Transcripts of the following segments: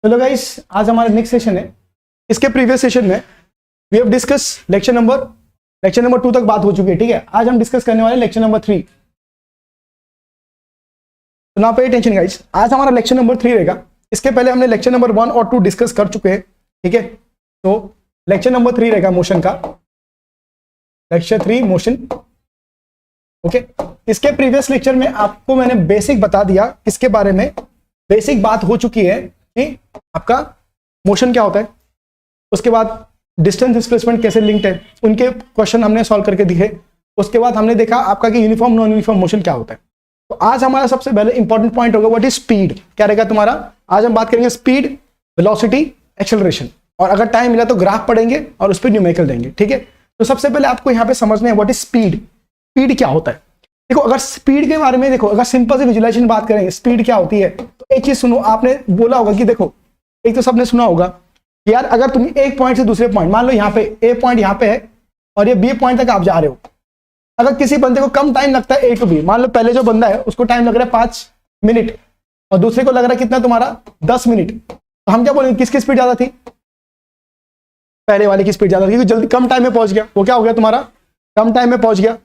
चलो गाइस, आज हमारा नेक्स्ट सेशन है। इसके प्रीवियस सेशन में we have discuss lecture number 2 तक बात हो चुकी है। ठीक है, आज हम डिस्कस करने वाले लेक्चर नंबर 3। तो नाउ पे अटेंशन गाइस, आज हमारा लेक्चर नंबर 3 रहेगा। इसके पहले हमने लेक्चर नंबर 1 और 2 डिस्कस कर चुके हैं। ठीक है, तो लेक्चर नंबर 3 रहेगा मोशन का, लेक्चर 3 मोशन। ओके, इसके प्रीवियस लेक्चर में आपको मैंने बेसिक बता दिया, इसके बारे में बेसिक बात हो चुकी है कि आपका मोशन क्या होता है, उसके बाद डिस्टेंस डिस्प्लेसमेंट कैसे लिंक्ड है, उनके क्वेश्चन हमने सॉल्व करके दिए। उसके बाद हमने देखा आपका कि यूनिफॉर्म नॉन यूनिफॉर्म मोशन क्या होता है। तो आज हमारा सबसे पहले इंपॉर्टेंट पॉइंट होगा व्हाट इज स्पीड। क्या रहेगा तुम्हारा? आज हम बात करेंगे स्पीड, वेलोसिटी, एक्सेलरेशन, और अगर टाइम मिला तो ग्राफ पढ़ेंगे और उस पर न्यूमेरिकल देंगे। ठीक है, तो सबसे पहले आपको यहाँ पे समझना है व्हाट इज स्पीड। स्पीड क्या होता है? देखो, अगर स्पीड के बारे में देखो, अगर सिंपल से विजुअलाइजेशन बात करें स्पीड क्या होती है, तो एक चीज सुनो। आपने बोला होगा कि देखो, एक तो सबने सुना होगा कि यार अगर तुम एक पॉइंट से दूसरे पॉइंट, मान लो यहाँ पे ए पॉइंट यहाँ पे है और ये बी पॉइंट तक आप जा रहे हो, अगर किसी बंदे को कम टाइम लगता है ए टू बी, मान लो पहले जो बंदा है उसको टाइम लग रहा है 5 मिनट और दूसरे को लग रहा है कितना तुम्हारा 10 मिनट, तो हम क्या बोलेंगे किसकी स्पीड ज्यादा थी? पहले वाले की स्पीड ज्यादा थी, क्योंकि जल्दी कम टाइम में पहुंच गया। वो क्या हो गया तुम्हारा? कम टाइम में पहुंच गया।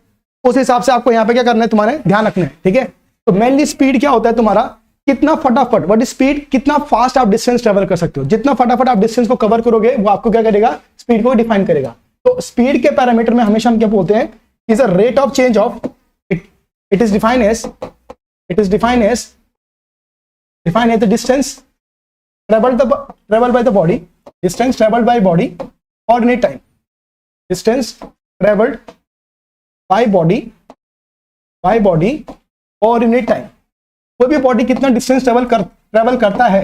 उस हिसाब से आपको यहाँ पे क्या करना है, तुम्हारे ध्यान रखना है। ठीक है, तो मेनली स्पीड क्या होता है तुम्हारा, कितना फटाफट, व्हाट इज स्पीड, कितना फास्ट आप डिस्टेंस ट्रेवल कर सकते हो। जितना फटाफट आप डिस्टेंस को कवर करोगे वो आपको क्या करेगा, स्पीड को डिफाइन करेगा। तो स्पीड के पैरामीटर में हमेशा हम क्या बोलते हैं, is a rate of change of it is defined as the distance travelled by the body, distance travelled by body coordinate time, distance travelled by body coordinate time. कोई भी बॉडी कितना डिस्टेंस ट्रेवल करता है,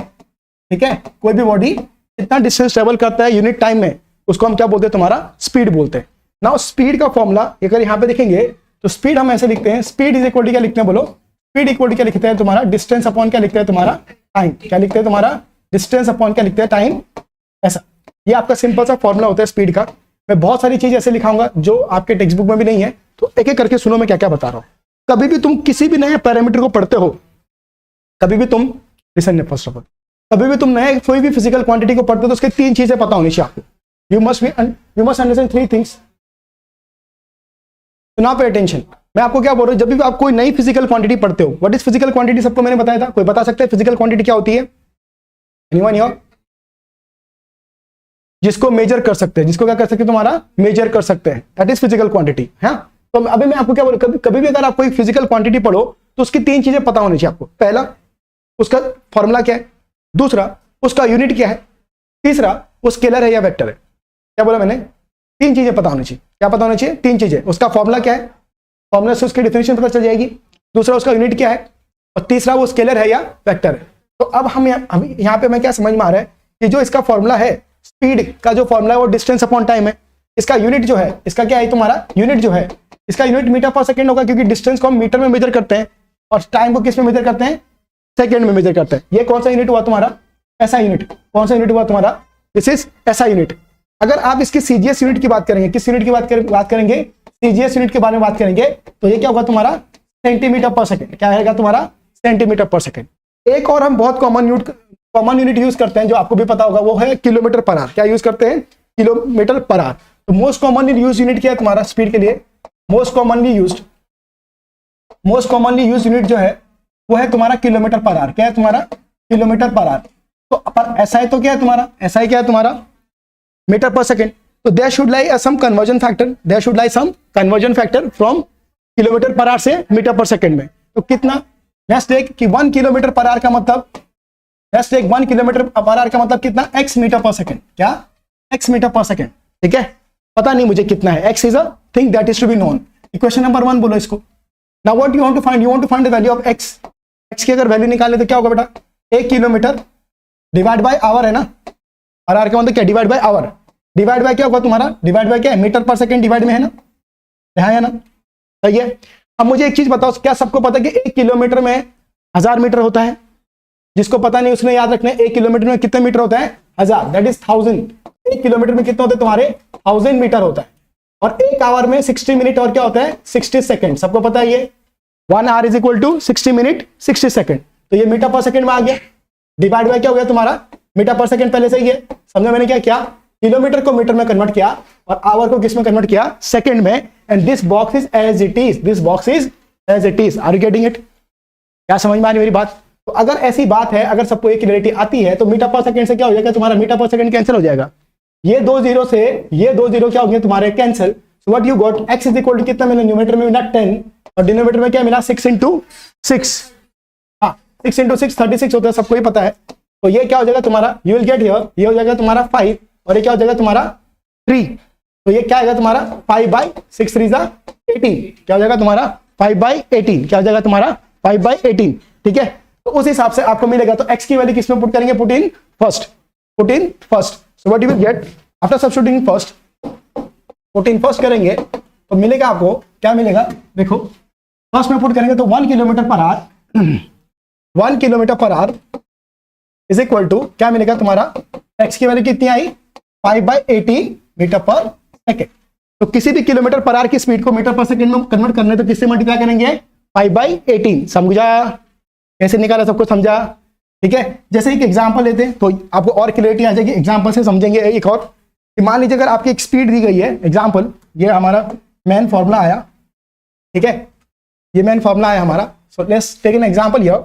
ठीक है, कोई भी body कितना डिस्टेंस ट्रेवल करता है यूनिट टाइम में, उसको हम क्या बोलते हैं, तुम्हारा स्पीड बोलते हैं। नाउ स्पीड का फॉर्मूला अगर यहाँ पे देखेंगे तो स्पीड हम ऐसे लिखते हैं, स्पीड इज इक्वल टू क्या लिखते हैं, बोलो स्पीड इक्वल टू क्या लिखते हैं तुम्हारा, डिस्टेंस अपॉन क्या लिखते हैं तुम्हारा, टाइम। क्या लिखते हैं तुम्हारा, डिस्टेंस अपॉन क्या लिखते हैं, टाइम। ऐसा ये आपका सिंपल सा फॉर्मूला होता है स्पीड का। मैं बहुत सारी चीज ऐसे लिखाऊंगा जो आपके टेक्स्ट बुक में भी नहीं है, तो एक एक करके सुनो मैं क्या क्या बता रहा हूं। कभी भी तुम किसी भी नए पैरामीटर को पढ़ते हो, कभी भी तुम लिसन फर्स्ट ऑफ ऑल, कभी भी तुम नए कोई भी फिजिकल क्वांटिटी को पढ़ते हो तो उसके 3 चीजें पता होनी चाहिए आपको। You must understand 3 things. तो नाउ पे अटेंशन, मैं आपको क्या बोल रहा हूं, जब भी आप कोई नई फिजिकल क्वांटिटी पढ़ते हो, व्हाट इज फिजिकल क्वांटिटी, सबको मैंने बताया था। कोई बता सकता है फिजिकल क्वांटिटी क्या होती है? Anyone here? जिसको मेजर कर सकते हैं, जिसको क्या कर सकते हैं, तुम्हारा मेजर कर सकते हैं, दैट इज फिजिकल क्वांटिटी। है, तो अभी मैं आपको क्या बोल रहा हूं, कभी भी अगर आप कोई फिजिकल क्वांटिटी पढ़ो तो उसकी 3 चीजें पता होनी चाहिए आपको। पहला, उसका फॉर्मूला क्या है, दूसरा उसका यूनिट क्या है, तीसरा वो स्केलर है या वेक्टर है। क्या बोला मैंने? 3 चीजें पता होनी चाहिए। क्या पता होनी चाहिए? 3 चीजें। उसका फॉर्मूला क्या है, फॉर्मूला से उसकी डेफिनेशन पता चल जाएगी, दूसरा उसका यूनिट क्या है, और तीसरा वो स्केलर है या वेक्टर है। तो अब हम यहाँ पे मैं क्या समझ में आ रहा है कि जो इसका फॉर्मूला है, स्पीड का जो फॉर्मूला है वो डिस्टेंस अपॉन टाइम है। इसका यूनिट जो है, इसका क्या है तुम्हारा यूनिट जो है, इसका यूनिट मीटर पर सेकंड होगा, क्योंकि डिस्टेंस को हम मीटर में मेजर करते हैं और टाइम को किस में मेजर करते हैं, सेकंड में मेजर करते हैं। ये कौन सा यूनिट हुआ तुम्हारा? ऐसा यूनिट। कौन सा यूनिट हुआ तुम्हारा? दिस इज ऐसा यूनिट। अगर आप इसकी सीजीएस यूनिट की बात करेंगे, किस यूनिट की बात करेंगे, सीजीएस यूनिट के बारे में बात करेंगे, तो ये क्या होगा तुम्हारा, सेंटीमीटर पर सेकंड। क्या रहेगा तुम्हारा? सेंटीमीटर पर सेकंड। एक और हम बहुत कॉमन यूनिट यूज करते हैं जो आपको भी पता होगा, वो है किलोमीटर पर आवर। क्या यूज करते हैं? Kilometre per our. तो मोस्ट कॉमनली यूज यूनिट क्या है तुम्हारा स्पीड के लिए? मोस्ट कॉमनली यूज यूनिट जो है वो है तुम्हारा किलोमीटर पर आवर। क्या है तुम्हारा? Kilometre per our. तो पर ऐसा है तो क्या है तुम्हारा, ऐसा ही क्या है तुम्हारा, मीटर पर सेकंड। तो there should lie some conversion factor, from kilometre per hour से मीटर पर सेकंड में। तो कितना, लेट्स टेक कि 1 किलोमीटर पर आवर का मतलब, let's take 1 kilometre per hour का मतलब कितना, x मीटर पर सेकंड। क्या? x metre per second. ठीक है, पता नहीं मुझे कितना है, x is a thing that is to be known. Equation number 1 बोलो इसको। Now what you want to find, you want to find the value of x। x की अगर वैल्यू निकालने तो क्या होगा बेटा, 1 किलोमीटर डिवाइड बाय आवर है ना, और आर का मतलब क्या, divide by hour. Divide by क्या होगा तुम्हारा, डिवाइड बाय क्या है, मीटर पर सेकंड डिवाइड में है ना, यहाँ है ना, सही है। अब मुझे एक चीज बताओ, क्या सबको पता है कि 1 किलोमीटर में 1000 मीटर होता है? जिसको पता नहीं उसने याद रखना है 1 किलोमीटर में कितने मीटर होता है, 1000, दैट इज 1000। 1 किलोमीटर में कितने होते हैं तुम्हारे, 1000 मीटर होता है। और 1 आवर में 60 मिनट और क्या होता है, 60 सेकंड। सबको पता है ये 1 hour is equal to 60 minute 60 second. तो ये मीटर पर सेकंड में आ गया। डिवाइड बाय क्या हो गया तुम्हारा, मीटर पर सेकंड पहले से ही है, समझो मैंने क्या किया, किलोमीटर को मीटर में कन्वर्ट किया और आवर को किस में कन्वर्ट किया, सेकंड में, and this box is as it is, this box is as it is. Are you getting it? क्या समझ में आ रही मेरी बात? तो अगर ऐसी बात है, अगर सबको एक क्लियरिटी आती है, तो मीटर पर सेकंड से क्या हो जाएगा, तुम्हारा मीटर पर सेकंड कैंसिल हो जाएगा, ये 2 जीरो से ये 2 जीरो क्या होंगे तुम्हारे cancel. So what you got, x is equal to कितना मिला, न्यूमरेटर में मिला 10 और डिनोमिनेटर में क्या मिला 6 इंटू 6, हाँ 6 इंटू 6 36 होता है, सबको ही पता है। तो ये क्या हो जाएगा तुम्हारा, यू विल गेट हियर, ये हो जाएगा तुम्हारा 5 और ये क्या हो जाएगा तुम्हारा 3, तो ये क्या आएगा तुम्हारा 5/6 3 जा 18, क्या हो जाएगा तुम्हारा 5/18, क्या हो जाएगा तुम्हारा 5/18, ठीक है। तो उस हिसाब से आपको मिलेगा, तो x की वैल्यू किसमें पुट करेंगे, put in first, put in first. So what you will get after substituting first, put in first करेंगे तो मिलेगा आपको, क्या मिलेगा देखो, फर्स्ट में पुट करेंगे तो 1 kilometre per hour 1 kilometre per hour is equal to क्या मिलेगा तुम्हारा, x की वैल्यू कितनी आई 5/18 मीटर पर सेकेंड। तो किसी भी किलोमीटर पर आवर की स्पीड को मीटर पर सेकेंड में कन्वर्ट करने तो किससे मल्टीप्लाई करेंगे, 5/18। समझा कैसे निकाला, सबको समझा, ठीक है। जैसे एक एग्जांपल लेते हैं तो आपको और क्लियरिटी आ जाएगी, एग्जांपल से समझेंगे। एक और मान लीजिए अगर आपकी एक स्पीड दी गई है, एग्जांपल ये हमारा मेन फॉर्मूला आया, ठीक है, ये मेन फॉर्मूला आया हमारा। So let's take an example here,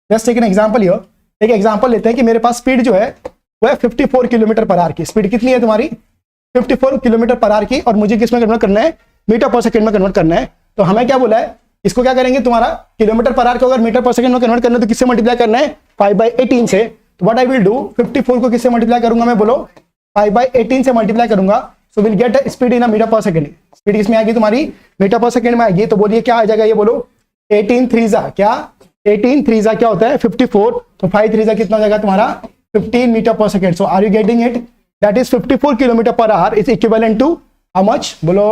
let's take an example here. एक एग्जांपल लेते हैं कि मेरे पास स्पीड जो है वो है 54 किलोमीटर पर आवर की। स्पीड कितनी है तुम्हारी, 54 किलोमीटर पर आवर की, और मुझे किस में कन्वर्ट करना है, मीटर पर सेकंड में कन्वर्ट करना है। तो हमें क्या बोला है, इसको क्या करेंगे, तुम्हारा किलोमीटर पर आवर को अगर मीटर पर सेकंड में कन्वर्ट करना है तो किससे मल्टीप्लाई करना है, 5/18 से। तो व्हाट आई विल डू, 54 को किससे मल्टीप्लाई करूंगा मैं, बोलो 5/18 से मल्टीप्लाई करूंगा। So will get speed in metre per second. Speed किसमें आएगी तुम्हारी, मीटर पर सेकंड में आएगी। तो बोलिए क्या आ जाएगा, ये बोलो 18 3 जा, क्या 18 3 जा क्या होता है 54, तो 5 3 जा कितना हो जाएगा तुम्हारा 15 metre per second. So are you getting it, that is 54 kilometre per hour is equivalent to how much, बोलो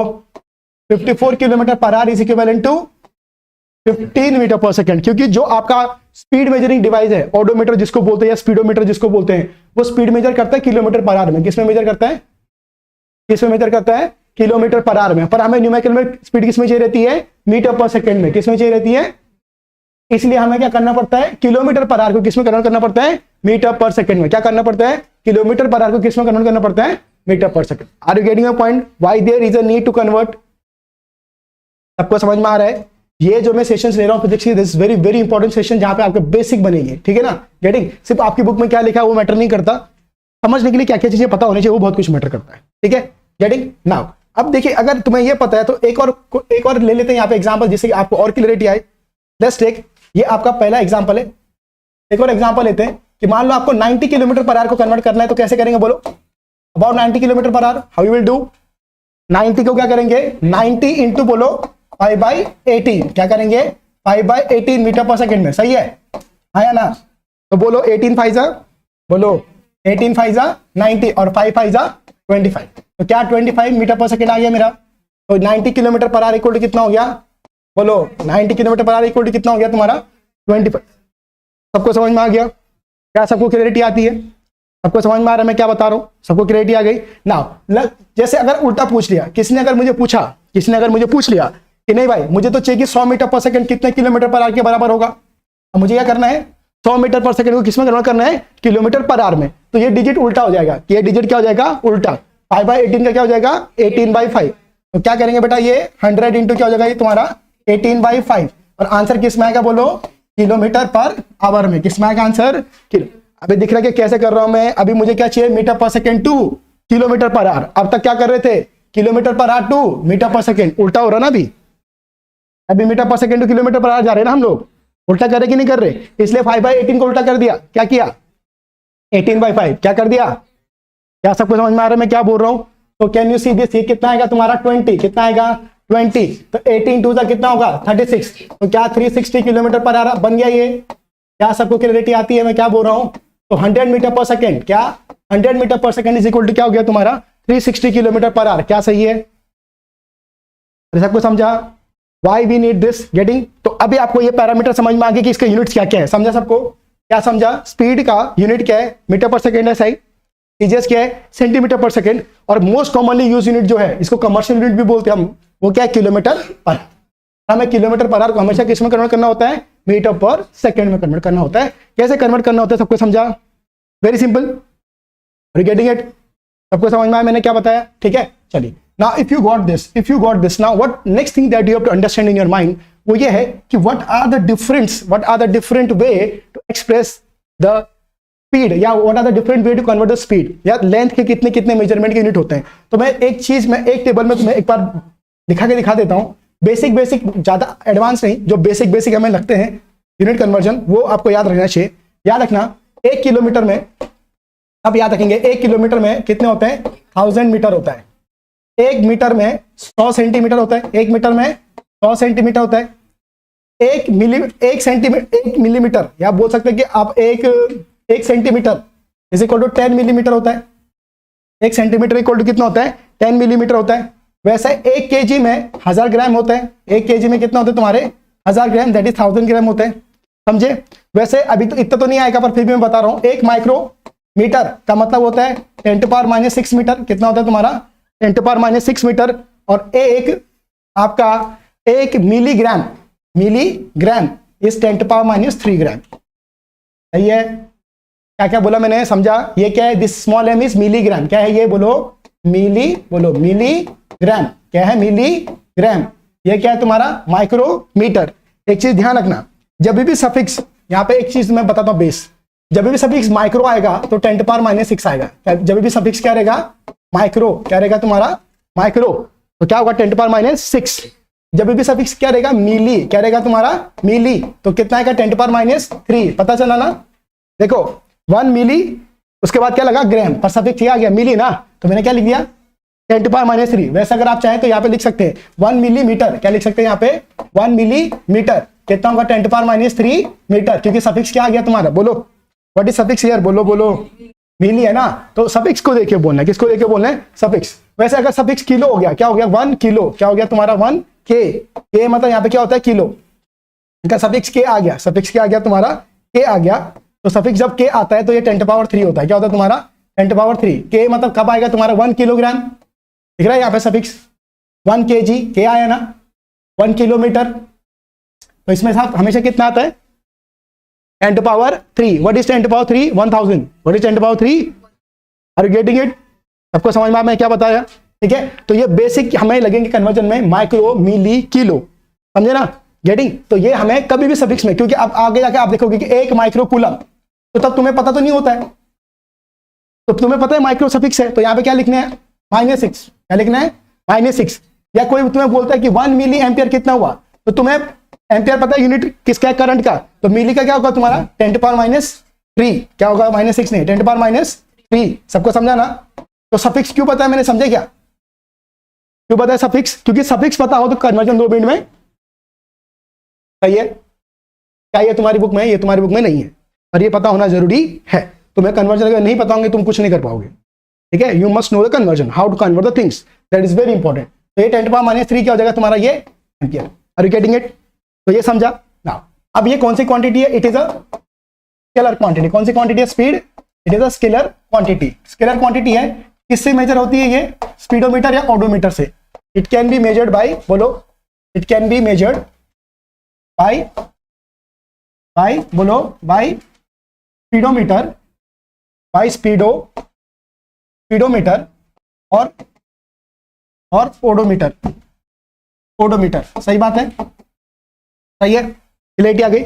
54 kilometre per hour is equivalent to 15 metre per second. क्योंकि जो आपका स्पीड मेजरिंग डिवाइस है, ओडोमीटर जिसको बोलते हैं या speedometer जिसको बोलते हैं, वो स्पीड मेजर करता है किलोमीटर पर आवर में। किसमें मेजर करता है, किसमें मेजर करता है, किलोमीटर पर आवर में। पर हमें न्यूमेरिकल में स्पीड किसमें चाहिए रहती है, मीटर पर सेकंड में। किसमें चाहिए रहती है, इसलिए हमें क्या करना पड़ता है, किलोमीटर पर आवर को किसमें कन्वर्ट करना पड़ता है, मीटर पर सेकंड में। क्या करना पड़ता है, किलोमीटर पर आवर को किसमें कन्वर्ट करना पड़ता है, metre per second. Are you getting a point, why there is a need to convert. सबको समझ में आ रहा है। ये जो मैं सेशंस ले रहा हूं फिजिक्स की, this very very important session जहां पे आपके बेसिक बनेगी, ठीक है ना। गेटिंग, सिर्फ आपकी बुक में क्या लिखा है वो मैटर नहीं करता, समझने के लिए क्या क्या चीजें पता होनी चाहिए वो बहुत कुछ मैटर करता है, ठीक है। गेटिंग नाउ, अब देखिए अगर तुम्हें ये पता है तो एक और ले लेते हैं यहाँ पे एग्जांपल, जिससे कि आपको और क्लियरिटी आए। लेट्स टेक, ये आपका पहला एग्जांपल है। एक और एग्जांपल लेते हैं कि मान लो आपको 90 किलोमीटर पर आवर को कन्वर्ट करना है, तो कैसे करेंगे बोलो, about 90 kilometre per our, how you will do, 90 को क्या करेंगे, 90 इंटू बोलो 5/18, क्या करेंगे 5/18 मीटर पर सेकंड में। सही है, हाँ या ना, तो बोलो 18 5 जा, बोलो 18 5 जा 90 और 5 5 जा 25, तो क्या 25 मीटर पर सेकंड आ गया मेरा। तो 90 kilometre per our equal to कितना हो गया, बोलो 90 kilometre per our equal to कितना हो गया तुम्हारा 25। सबको समझ में आ गया, क्या सबको क्लियरिटी आती है, सबको समझ में आ रहा है मैं क्या बता रहा हूं, सबको क्लियरिटी आ गई ना। जैसे अगर उल्टा पूछ लिया, किसने अगर मुझे पूछ लिया कि नहीं भाई मुझे तो चाहिए कि 100 मीटर पर सेकंड कितने किलोमीटर पर आवर के बराबर होगा, अब मुझे क्या करना है 100 मीटर पर सेकंड को किसमें कन्वर्ट करना है, किलोमीटर पर आवर में। तो ये डिजिट उल्टा हो जाएगा, ये डिजिट क्या हो जाएगा उल्टा, 5/18 का क्या हो जाएगा 18/5। तो क्या करेंगे बेटा, ये 100 इंटू क्या हो जाएगा ये तुम्हारा 18/5, और आंसर किस में आएगा बोलो, किलोमीटर पर आवर में। किस में आएगा आंसर, किलो। अभी दिख रहा है कि कैसे कर रहा हूं मैं, अभी मुझे क्या चाहिए metre per second to kilometre per hour. अब तक क्या कर रहे थे, kilometre per hour to metre per second, उल्टा हो रहा ना अभी metre per second to kilometre per hour जा रहे हैं ना हम लोग, उल्टा कर रहे कि नहीं कर रहे, इसलिए 5/18 को उल्टा कर दिया, क्या किया 18/5, क्या कर दिया। क्या सबको समझ में आ रहा है मैं क्या बोल रहा हूं। तो कैन यू सी दिस, ये कितना आएगा तुम्हारा 20, कितना आएगा 20, तो 18 2 का कितना होगा 36, तो क्या 360 किलोमीटर पर आवर बन गया ये। क्या सबको क्लियरिटी आती है मैं क्या बोल रहा हूं। तो 100 मीटर पर सेकंड, क्या 100 metre per second is equal to क्या हो गया तुम्हारा 360 किलोमीटर पर आवर। क्या सही है, सबको समझा, why we need this getting. तो अभी आपको ये पैरामीटर समझ में आ गया कि इसके यूनिट्स क्या क्या है, समझा सबको, क्या समझा। स्पीड का यूनिट क्या है, मीटर पर सेकंड है, सही। टीजीएस क्या है, सेंटीमीटर पर सेकंड, और मोस्ट कॉमनली यूज यूनिट जो है, इसको कमर्शियल यूनिट भी बोलते हैं हम, वो क्या है किलोमीटर पर। हमें किलोमीटर पर आवर को हमेशा किस में कन्वर्ट करना होता है, मीटर पर सेकंड में कन्वर्ट करना होता है। कैसे कन्वर्ट करना होता है सबको समझा। Very simple, are you getting it? सबको समझ में आया मैंने क्या बताया? ठीक है, चलिए। Now if you got this, now what next thing that you have to understand in your mind, वो ये है कि what are the different way to express the speed, या what are the different way to convert the speed, या length के कितने कितने measurement के यूनिट होते हैं। तो मैं एक टेबल में तुम्हें एक बार लिखा के दिखा देता हूँ। बेसिक ज्यादा एडवांस नहीं, जो बेसिक हमें लगते हैं यूनिट कन्वर्जन, वो आपको याद रखना चाहिए। याद रखना 1 किलोमीटर में, अब याद रखेंगे 1 किलोमीटर में कितने होते हैं? 1000 मीटर होता है। 1 मीटर में 100 सेंटीमीटर होता है। 1 मीटर में 100 सेंटीमीटर होता है। 1 मिलीमीटर, या बोल सकते हैं कि आप 1 centimetre is equal to 10 millimetre होता है। 1 सेंटीमीटर इक्वल टू कितना होता है? 10 मिलीमीटर होता है। वैसे 1 केजी में 1000 ग्राम होता है। 1 केजी में कितना होता है तुम्हारे? 1000 ग्राम, दैट इज 1000 ग्राम होते हैं। समझे? वैसे अभी तो इतना तो नहीं आएगा, पर फिर भी मैं बता रहा हूं। 1 माइक्रोमीटर का मतलब होता है 10⁻6 मीटर। कितना होता है तुम्हारा? 10⁻6 मीटर। और आपका 1 मिलीग्राम इज 10⁻3 ग्राम। सही है? क्या क्या बोला मैंने? समझा? ये क्या है? This small M is milligram. क्या है ये? बोलो मिलीग्राम। क्या है? मिलीग्राम। ये क्या है तुम्हारा? माइक्रोमीटर। एक चीज ध्यान रखना, जब भी सफिक्स, यहां पे एक चीज मैं बताता हूं बेस, जब भी सफिक्स माइक्रो आएगा तो 10⁻6 आएगा। जब भी सफिक्स क्या रहेगा? माइक्रो। क्या रहेगा तुम्हारा? माइक्रो। तो क्या होगा? 10⁻6। जब भी सफिक्स क्या रहेगा? मिली। क्या रहेगा तुम्हारा? मिली। तो कितना आएगा? 10⁻3। पता चला ना? देखो 1 मिली, उसके बाद क्या लगा? ग्राम, पर सफिक्स क्या आ गया? मिली ना, तो मैंने क्या लिख दिया? 10⁻3। वैसे अगर आप चाहें तो यहाँ पे लिख सकते हैं 1 मिलीमीटर। क्या लिख सकते हैं यहाँ पे? 1 मिलीमीटर। कितना होगा? 10⁻3 मीटर, क्योंकि सफिक्स क्या आ गया तुम्हारा? बोलो व्हाट इज सफिक्स हियर? बोलो मिली है ना, तो सफिक्स को देखिए बोलना है। किसको देखिए बोलना है? सफिक्स। वैसे अगर सफिक्स किलो हो गया, क्या हो गया? 1 किलो। क्या हो गया तुम्हारा? 1 के मतलब यहाँ पे क्या होता है? किलो। इनका सफिक्स के आ गया। सफिक्स क्या आ गया तुम्हारा? के आ गया। तो सफिक्स जब के आता है तो ये 10⁻3 होता है। क्या होता है तुम्हारा? 10⁻3। के मतलब कब आएगा तुम्हारा? 1 किलोग्राम। दिख रहा है यहाँ पे सफिक्स? 1 kg, के आया ना? 1 किलोमीटर। तो इसमें साथ हमेशा कितना आता है? 10⁻3। What is 10⁻3? 1000। What is 10⁻3? Are you getting it? सबको समझ में मैं क्या बताया? ठीक है, तो ये बेसिक हमें लगेंगे कन्वर्जन में, माइक्रो, मिली, किलो। समझे ना? गेटिंग? तो ये हमें कभी भी सफिक्स में, क्योंकि अब आगे जाके आप देखोगे कि 1 माइक्रो कूलम, तो तब तुम्हें पता तो नहीं होता है, तो तुम्हें पता है माइक्रो सफिक्स है, तो यहां पे क्या लिखना है? -6। क्या लिखना है? -6। या कोई तुम्हें बोलता है कि 1 मिली एम्पियर कितना हुआ, तो तुम्हें एम्पियर पता है यूनिट किसका है? करंट का। तो मिली का क्या होगा तुम्हारा? 10⁻3। क्या होगा? -6 नहीं, 10⁻3। सबको समझा ना? तो सफिक्स क्यों पता है मैंने? समझे क्या क्यों पता है सफिक्स? क्योंकि सफिक्स पता हो तो कन्वर्जन 2 मिनट में। सही है? क्या ये तुम्हारी बुक में? ये तुम्हारी बुक में नहीं है, और ये पता होना जरूरी है। तुम्हें कन्वर्जन अगर नहीं पता होंगे तुम कुछ नहीं कर पाओगे। ठीक है? You must know the conversion, how to convert the things, that is very important. तो ये 10⁻3 क्या हो जाएगा तुम्हारा? ये ampere. Are you getting it? तो ये समझा ना? अब ये कौन सी क्वांटिटी है? It is a scalar quantity. कौन सी क्वांटिटी है? Speed. It is a scalar quantity. Scalar quantity है। किससे मेजर होती है ये? स्पीडोमीटर या ओडोमीटर से। It can be measured by, बोलो, it can be measured by बोलो, बाय स्पीडोमीटर, बाय स्पीडोमीटर और ओडोमीटर। सही बात है? सही है? क्लियरिटी आ गई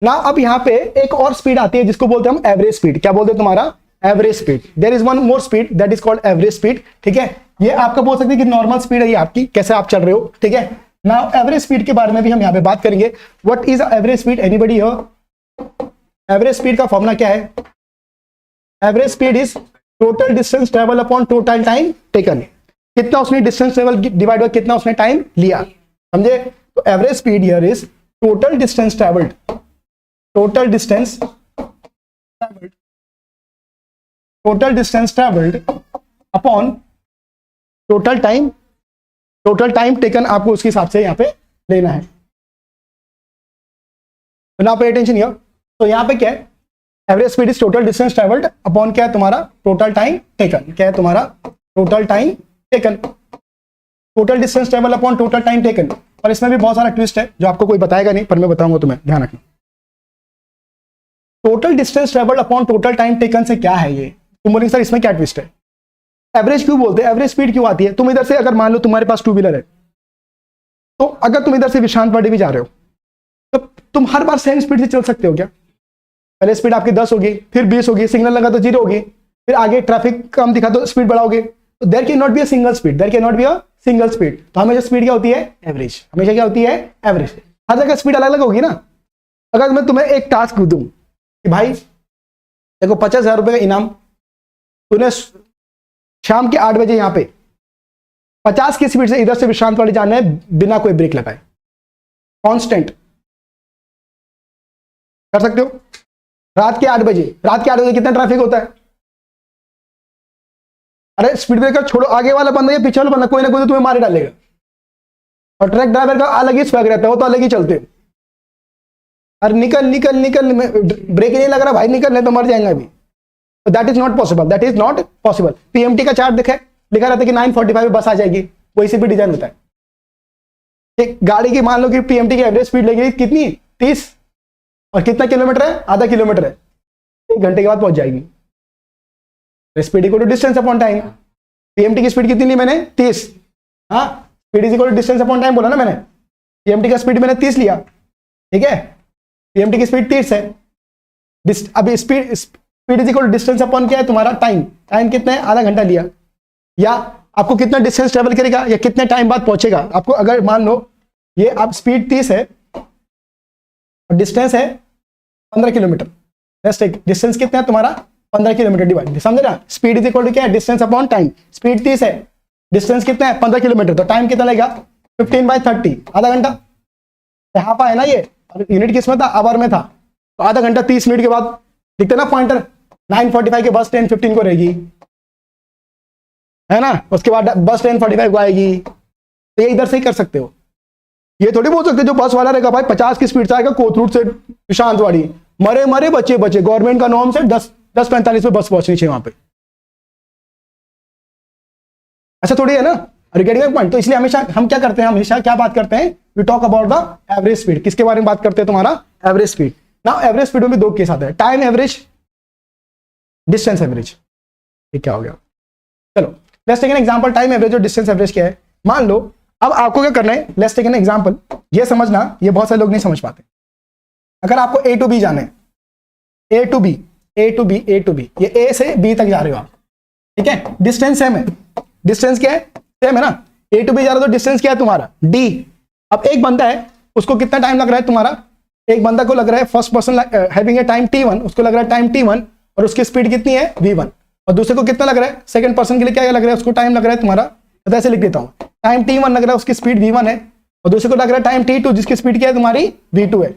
ना? अब यहां पे एक और स्पीड आती है जिसको बोलते हैं हम एवरेज स्पीड। क्या बोलते हैं तुम्हारा? Average speed. There is one more speed that is called average speed. ठीक है? ये आपका बोल सकते हैं कि नॉर्मल स्पीड है ये आपकी, कैसे आप चल रहे हो। ठीक है? नाउ एवरेज स्पीड के बारे में भी हम यहां पे बात करेंगे। What is average speed? Anybody here? Average speed का फॉर्मूला क्या है? Average speed is total distance travel upon total time taken. कितना उसने डिस्टेंस ट्रेवल डिवाइड बाय कितना उसने टाइम लिया। समझे? तो average speed here is total distance travelled, total distance travelled upon total time taken. आपको उसके हिसाब से यहां पे लेना है। Now pay attention here. तो यहां पे क्या है? Average speed is total distance travelled upon क्या है तुम्हारा? Total time taken. क्या है तुम्हारा? Total time taken. Total distance travel upon total time taken. और इसमें भी बहुत सारा ट्विस्ट है जो आपको कोई बताएगा नहीं, पर मैं बताऊंगा तुम्हें, ध्यान रखना। Total distance travelled upon total time taken से क्या है ये? तुम बोलेंगे सर इसमें क्या ट्विस्ट है? एवरेज क्यों बोलते हैं? एवरेज स्पीड क्यों आती है? तुम इधर से अगर मान लो तुम्हारे पास टू व्हीलर है, तो अगर तुम इधर से विशांतवाड़ी भी जा रहे हो तो तुम हर बार सेम स्पीड से चल सकते हो क्या? पहले स्पीड आपकी 10 होगी, फिर 20 होगी, सिग्नल लगा तो 0 होगी, फिर आगे ट्रैफिक कम दिखा तो स्पीड बढ़ाओगे, तो there can not be a single speed, there can not be a single speed. तो हमेशा स्पीड क्या होती है? एवरेज। हमेशा क्या होती है? एवरेज। हर जगह स्पीड अलग अलग होगी ना। अगर मैं तुम्हें एक टास्क दूं कि भाई देखो 50,000 रुपए का इनाम, तूने शाम के 8 बजे यहां पे 50 की स्पीड से इधर से विश्रांतवाड़ी जाना है बिना कोई ब्रेक लगाए, कांस्टेंट, कर सकते हो? रात के 8 बजे, रात के 8 बजे कितना ट्रैफिक होता है? अरे स्पीड ब्रेकर छोड़ो, आगे वाला बंदा या पीछे वाला बंदा कोई ना कोई तो तुम्हें मार डालेगा। और ट्रक ड्राइवर का अलग ही स्वैग रहता है, वो तो अलग ही चलते हैं। अरे निकल निकल निकल, ब्रेक नहीं लग रहा भाई, निकल नहीं तो मर जाएंगे अभी। That is not possible, that is not possible. PMT का चार्ट दिखा लिखा रहता है कि 9:45 में बस आ जाएगी, वही से भी डिजाइन होता है। एक गाड़ी की मान लो कि पीएमटी की एवरेज स्पीड लगेगी कितनी? 30, और कितना किलोमीटर है? आधा किलोमीटर है, 1 घंटे के बाद पहुंच जाएगी। Speed equal to distance upon time. PMT की स्पीड कितनी ली मैंने? 30। हाँ, speed is equal to distance upon time बोला ना मैंने। पीएमटी का स्पीड मैंने 30 लिया, ठीक है? पीएमटी की स्पीड 30 है। अभी speed is equal to distance upon क्या है तुम्हारा? टाइम। टाइम कितना है? आधा घंटा लिया। या आपको कितना डिस्टेंस ट्रेवल करेगा या कितने टाइम बाद पहुंचेगा आपको, अगर मान लो ये आप स्पीड 30 है और डिस्टेंस है 15 किलोमीटर, डिस्टेंस कितना है तुम्हारा? 15 किलोमीटर डिवाइड, समझे ना? स्पीड इज इक्वल टू क्या है? Distance upon time. स्पीड 30 है, डिस्टेंस कितना है? 15 किलोमीटर, तो टाइम कितना लगेगा? 15/30, आधा घंटा। यहाँ पर है ना, ये यूनिट किसमें था? आवर में था। तो आधा घंटा 30 मिनट के बाद दिखते ना पॉइंटर, 9:45 के बस 10:15 को रहेगी, है ना? उसके बाद बस 10:45 को आएगी। तो ये इधर से ही कर सकते हो। ये थोड़ी बोल सकते जो बस वाला रहेगा भाई 50 की स्पीड से आएगा कोथरूड से विशांतवाड़ी, मरे मरे बचे बचे, गवर्नमेंट का नॉर्म से 10:45 में बस पहुंचनी चाहिए वहां पे। ऐसा थोड़ी है ना, गेटिंग पॉइंट? तो इसलिए हमेशा हम क्या करते हैं? हमेशा क्या बात करते हैं? We talk about the average speed. किसके बारे में बात करते हैं? तुम्हारा average speed. Now average speed में भी 2 केस आते हैं, टाइम एवरेज, डिस्टेंस एवरेज। ये क्या हो गया? चलो let's take an example. Time average और डिस्टेंस एवरेज क्या है? मान लो अब आपको क्या करना है, लेट्स टेक एन एग्जांपल। ये समझना, ये बहुत सारे लोग नहीं समझ पाते। अगर आपको ए टू बी जाना है, A to B, A to B, A to B, ये ए से बी तक जा रहे हो आप, ठीक है? डिस्टेंस सेम है, डिस्टेंस क्या है? सेम है ना? ए टू बी जा रहे हो तो डिस्टेंस क्या है तुम्हारा? डी। अब एक बंदा है, उसको कितना टाइम लग रहा है तुम्हारा? एक बंदा को लग रहा है, first person having a time t1, उसको लग रहा है टाइम t1 और उसकी स्पीड कितनी है? v1। और दूसरे को कितना लग रहा है? सेकंड पर्सन के लिए क्या लग रहा है? उसको टाइम लग रहा है तुम्हारा, तो ऐसे लिख देता हूं, टाइम t1 लग रहा है, उसकी स्पीड v1 है, और दूसरे को लग रहा है टाइम t2 जिसकी स्पीड क्या है तुम्हारी? v2 है।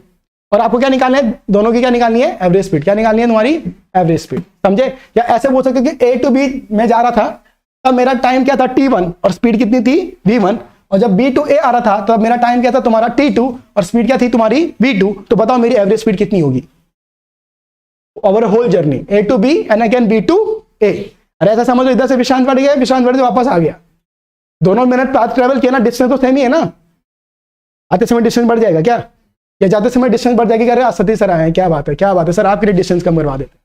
और आपको क्या निकालना है? दोनों की क्या निकालनी है? Average speed. क्या निकालनी है तुम्हारी? Average speed. समझे? या ऐसे बोल सकते कि ए टू बी में जा रहा था तब मेरा टाइम क्या था? t1 और स्पीड कितनी थी? v1। और जब b टू a आ रहा था तब मेरा टाइम क्या था तुम्हारा? t2 और स्पीड क्या थी तुम्हारी? v2। तो बताओ मेरी एवरेज स्पीड कितनी होगी over whole journey? a to b and again b to a। अरे ऐसा समझो इधर से विशांतवाड़ी गया, विशांतवाड़ी से वापस आ गया, दोनों मैंने पाथ ट्रेवल किया ना, डिस्टेंस तो सेम ही है ना? आते समय डिस्टेंस बढ़ जाएगा क्या? या जाते समय डिस्टेंस बढ़ जाएगी? अरे सतीश सर आए, क्या बात है, क्या बात है सर, आपके लिए डिस्टेंस कम करवा देते।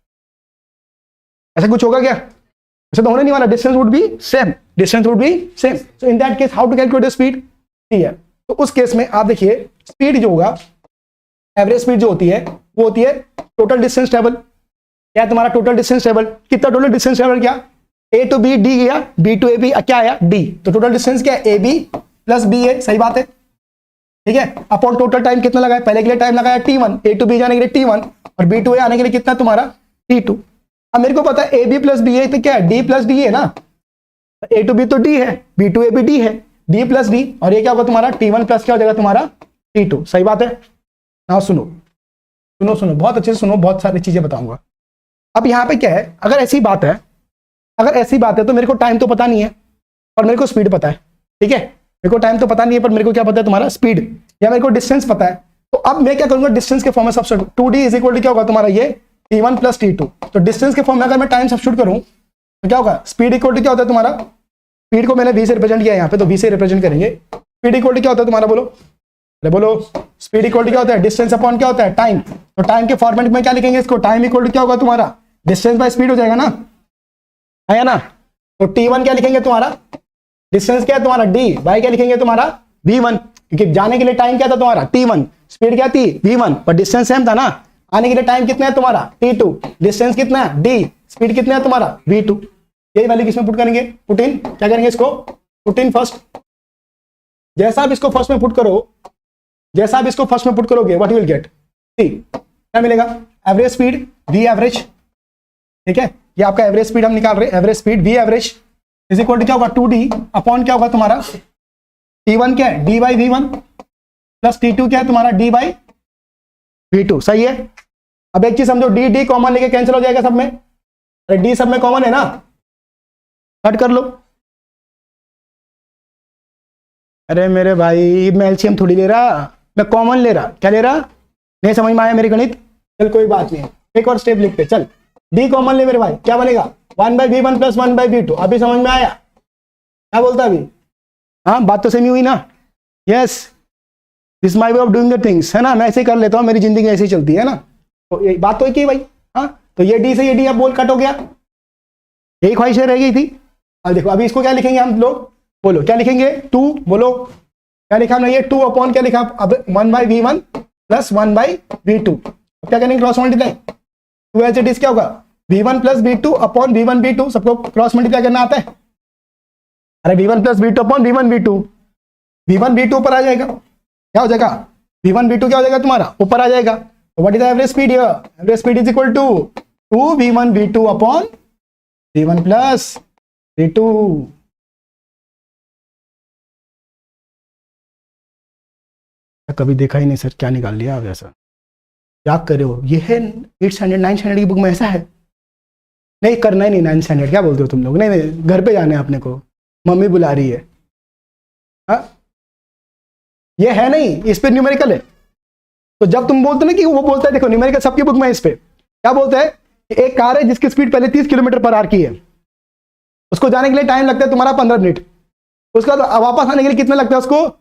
ऐसा कुछ होगा क्या? ऐसा तो होने नहीं वाला। Distance would be same, distance would be same. So in that case how to calculate the speed? ठीक है, तो उस केस में आप देखिए स्पीड जो होगा, एवरेज स्पीड जो होती है वो होती है टोटल डिस्टेंस ट्रेवल। क्या तुम्हारा टोटल डिस्टेंस ट्रेवल? कितना टोटल डिस्टेंस ट्रेवल किया? ए टू बी डी गया, बी टू ए बी क्या आया? डी। तो टोटल डिस्टेंस क्या है? ए बी प्लस बी है, सही बात है, ठीक है? अपॉन टोटल टाइम कितना लगाया? पहले के लिए टाइम लगाया t1, ए टू बी जाने के लिए t1 और बी टू ए आने के लिए कितना तुम्हारा? t2। अब मेरे को पता है ए बी प्लस बी है तो क्या है? डी प्लस डी है ना? ए टू बी तो डी है, B to A B D है, डी प्लस डी, और ये क्या होगा तुम्हारा? t1 प्लस क्या हो जाएगा तुम्हारा? t2। सही बात है ना? सुनो सुनो सुनो, बहुत अच्छे से सुनो, बहुत सारी चीजें बताऊंगा। अब यहाँ पे क्या है, अगर ऐसी बात है, अगर ऐसी बात है तो मेरे को टाइम तो पता नहीं है और मेरे को स्पीड पता है, ठीक है? मेरे को टाइम तो पता नहीं है पर मेरे को क्या पता है? तुम्हारा स्पीड। या मेरे को डिस्टेंस पता है, तो अब मैं क्या करूंगा? डिस्टेंस के फॉर्म में substitute, 2d is equal to क्या होगा तुम्हारा? ये t1 प्लस t2। तो डिस्टेंस के फॉर्म में अगर मैं टाइम सब्स्टिट्यूट करूं तो क्या होगा? स्पीड इक्वल टू क्या होता है तुम्हारा? स्पीड को मैंने v से रिप्रेजेंट किया यहाँ पे, तो v से रिप्रेजेंट करेंगे। स्पीड इक्वल टू क्या होता है तुम्हारा? बोलो, अरे बोलो, स्पीड इक्वल टू क्या होता है? डिस्टेंस अपॉन क्या होता है? टाइम। तो टाइम के फॉर्मेट में क्या लिखेंगे इसको? टाइम इक्वल टू क्या होगा तुम्हारा? डिस्टेंस बाय स्पीड हो जाएगा ना, है ना? तो T1 क्या लिखेंगे तुम्हारा? डिस्टेंस क्या है तुम्हारा? D बाय क्या लिखेंगे तुम्हारा? V1, क्योंकि जाने के लिए टाइम क्या था तुम्हारा? T1, स्पीड क्या थी? V1, पर डिस्टेंस सेम था ना। आने के लिए टाइम कितना है तुम्हारा? T2, डिस्टेंस कितना है? D, स्पीड कितना है तुम्हारा? V2। यही वैल्यू किसमें पुट करेंगे? पुट इन, क्या करेंगे इसको? Put in first. जैसा आप इसको फर्स्ट में पुट करो, जैसा आप इसको फर्स्ट में पुट करोगे, व्हाट यू विल गेट? सी क्या मिलेगा? एवरेज स्पीड V एवरेज, ठीक है, ये आपका एवरेज स्पीड हम निकाल रहे हैं। Average speed V average is equal to क्या होगा? 2D अपॉन क्या होगा तुम्हारा? T1 क्या है? D by V1 plus T2 क्या है तुम्हारा? D by V2। सही है। अब एक चीज समझो, D कॉमन लेके कैंसिल हो जाएगा सब में। अरे D सब में कॉमन है ना, कट कर लो। अरे मेरे भाई, मैं एलसीएम थोड़ी ले रहा, मैं कॉमन ले रहा। क्या ले रहा? नहीं समझ में आया मेरी गणित? चल कोई बात नहीं, एक और स्टेप लिखते। चल D कॉमन ले मेरे भाई, क्या बनेगा? 1/V1 plus 1/V2। अभी समझ में आया? क्या बोलता अभी? हाँ, बात तो सेम ही हुई ना। Yes, this my way of doing the things, है ना। मैं ऐसे ही कर लेता हूँ, मेरी जिंदगी ऐसे ही चलती है ना। तो ये बात तो एक ही भाई। हाँ, तो ये D से ये D अब बोल कट हो गया, यही ख्वाहिशें रह गई थी। अब देखो, अभी इसको क्या लिखेंगे हम लोग? बोलो क्या लिखेंगे? 2। बोलो क्या लिखा हमने? ये 2 अपॉन क्या लिखा? अब 1/V1 प्लस 1/V2। क्या करेंगे? Cross multiply. 2 एच इट क्या होगा? V1 plus V2 upon V1 V2। सबको क्रॉस मल्टीप्लाई करना आता है? अरे V1 plus V2 upon V1 V2। V1 V2 ऊपर आ जाएगा, क्या हो जाएगा? V1 V2 क्या हो जाएगा तुम्हारा? ऊपर आ जाएगा। तो what is the average speed here? Average speed is equal to 2V1 V2 upon V1 plus V2। कभी देखा ही नहीं सर, क्या निकाल लिया आप ऐसा? क्या कर रहे हो? ये है 8 स्टैंडर्ड 9 स्टैंडर्ड की बुक में ऐसा है? नहीं करना ही नहीं 9 स्टैंडर्ड। क्या बोलते हो तुम लोग? नहीं नहीं, घर पे जाना है अपने को, मम्मी बुला रही है। हाँ, ये है नहीं, इस पे न्यूमेरिकल है। तो जब तुम बोलते ना कि वो बोलता है, देखो न्यूमेरिकल सबकी बुक में है, इस पे क्या बोलता है कि एक कार है जिसकी स्पीड पहले 30 किलोमीटर पर आवर की है, उसको जाने के लिए टाइम लगता है तुम्हारा 15 मिनट। उसका वापस आने के लिए कितना लगता है उसको?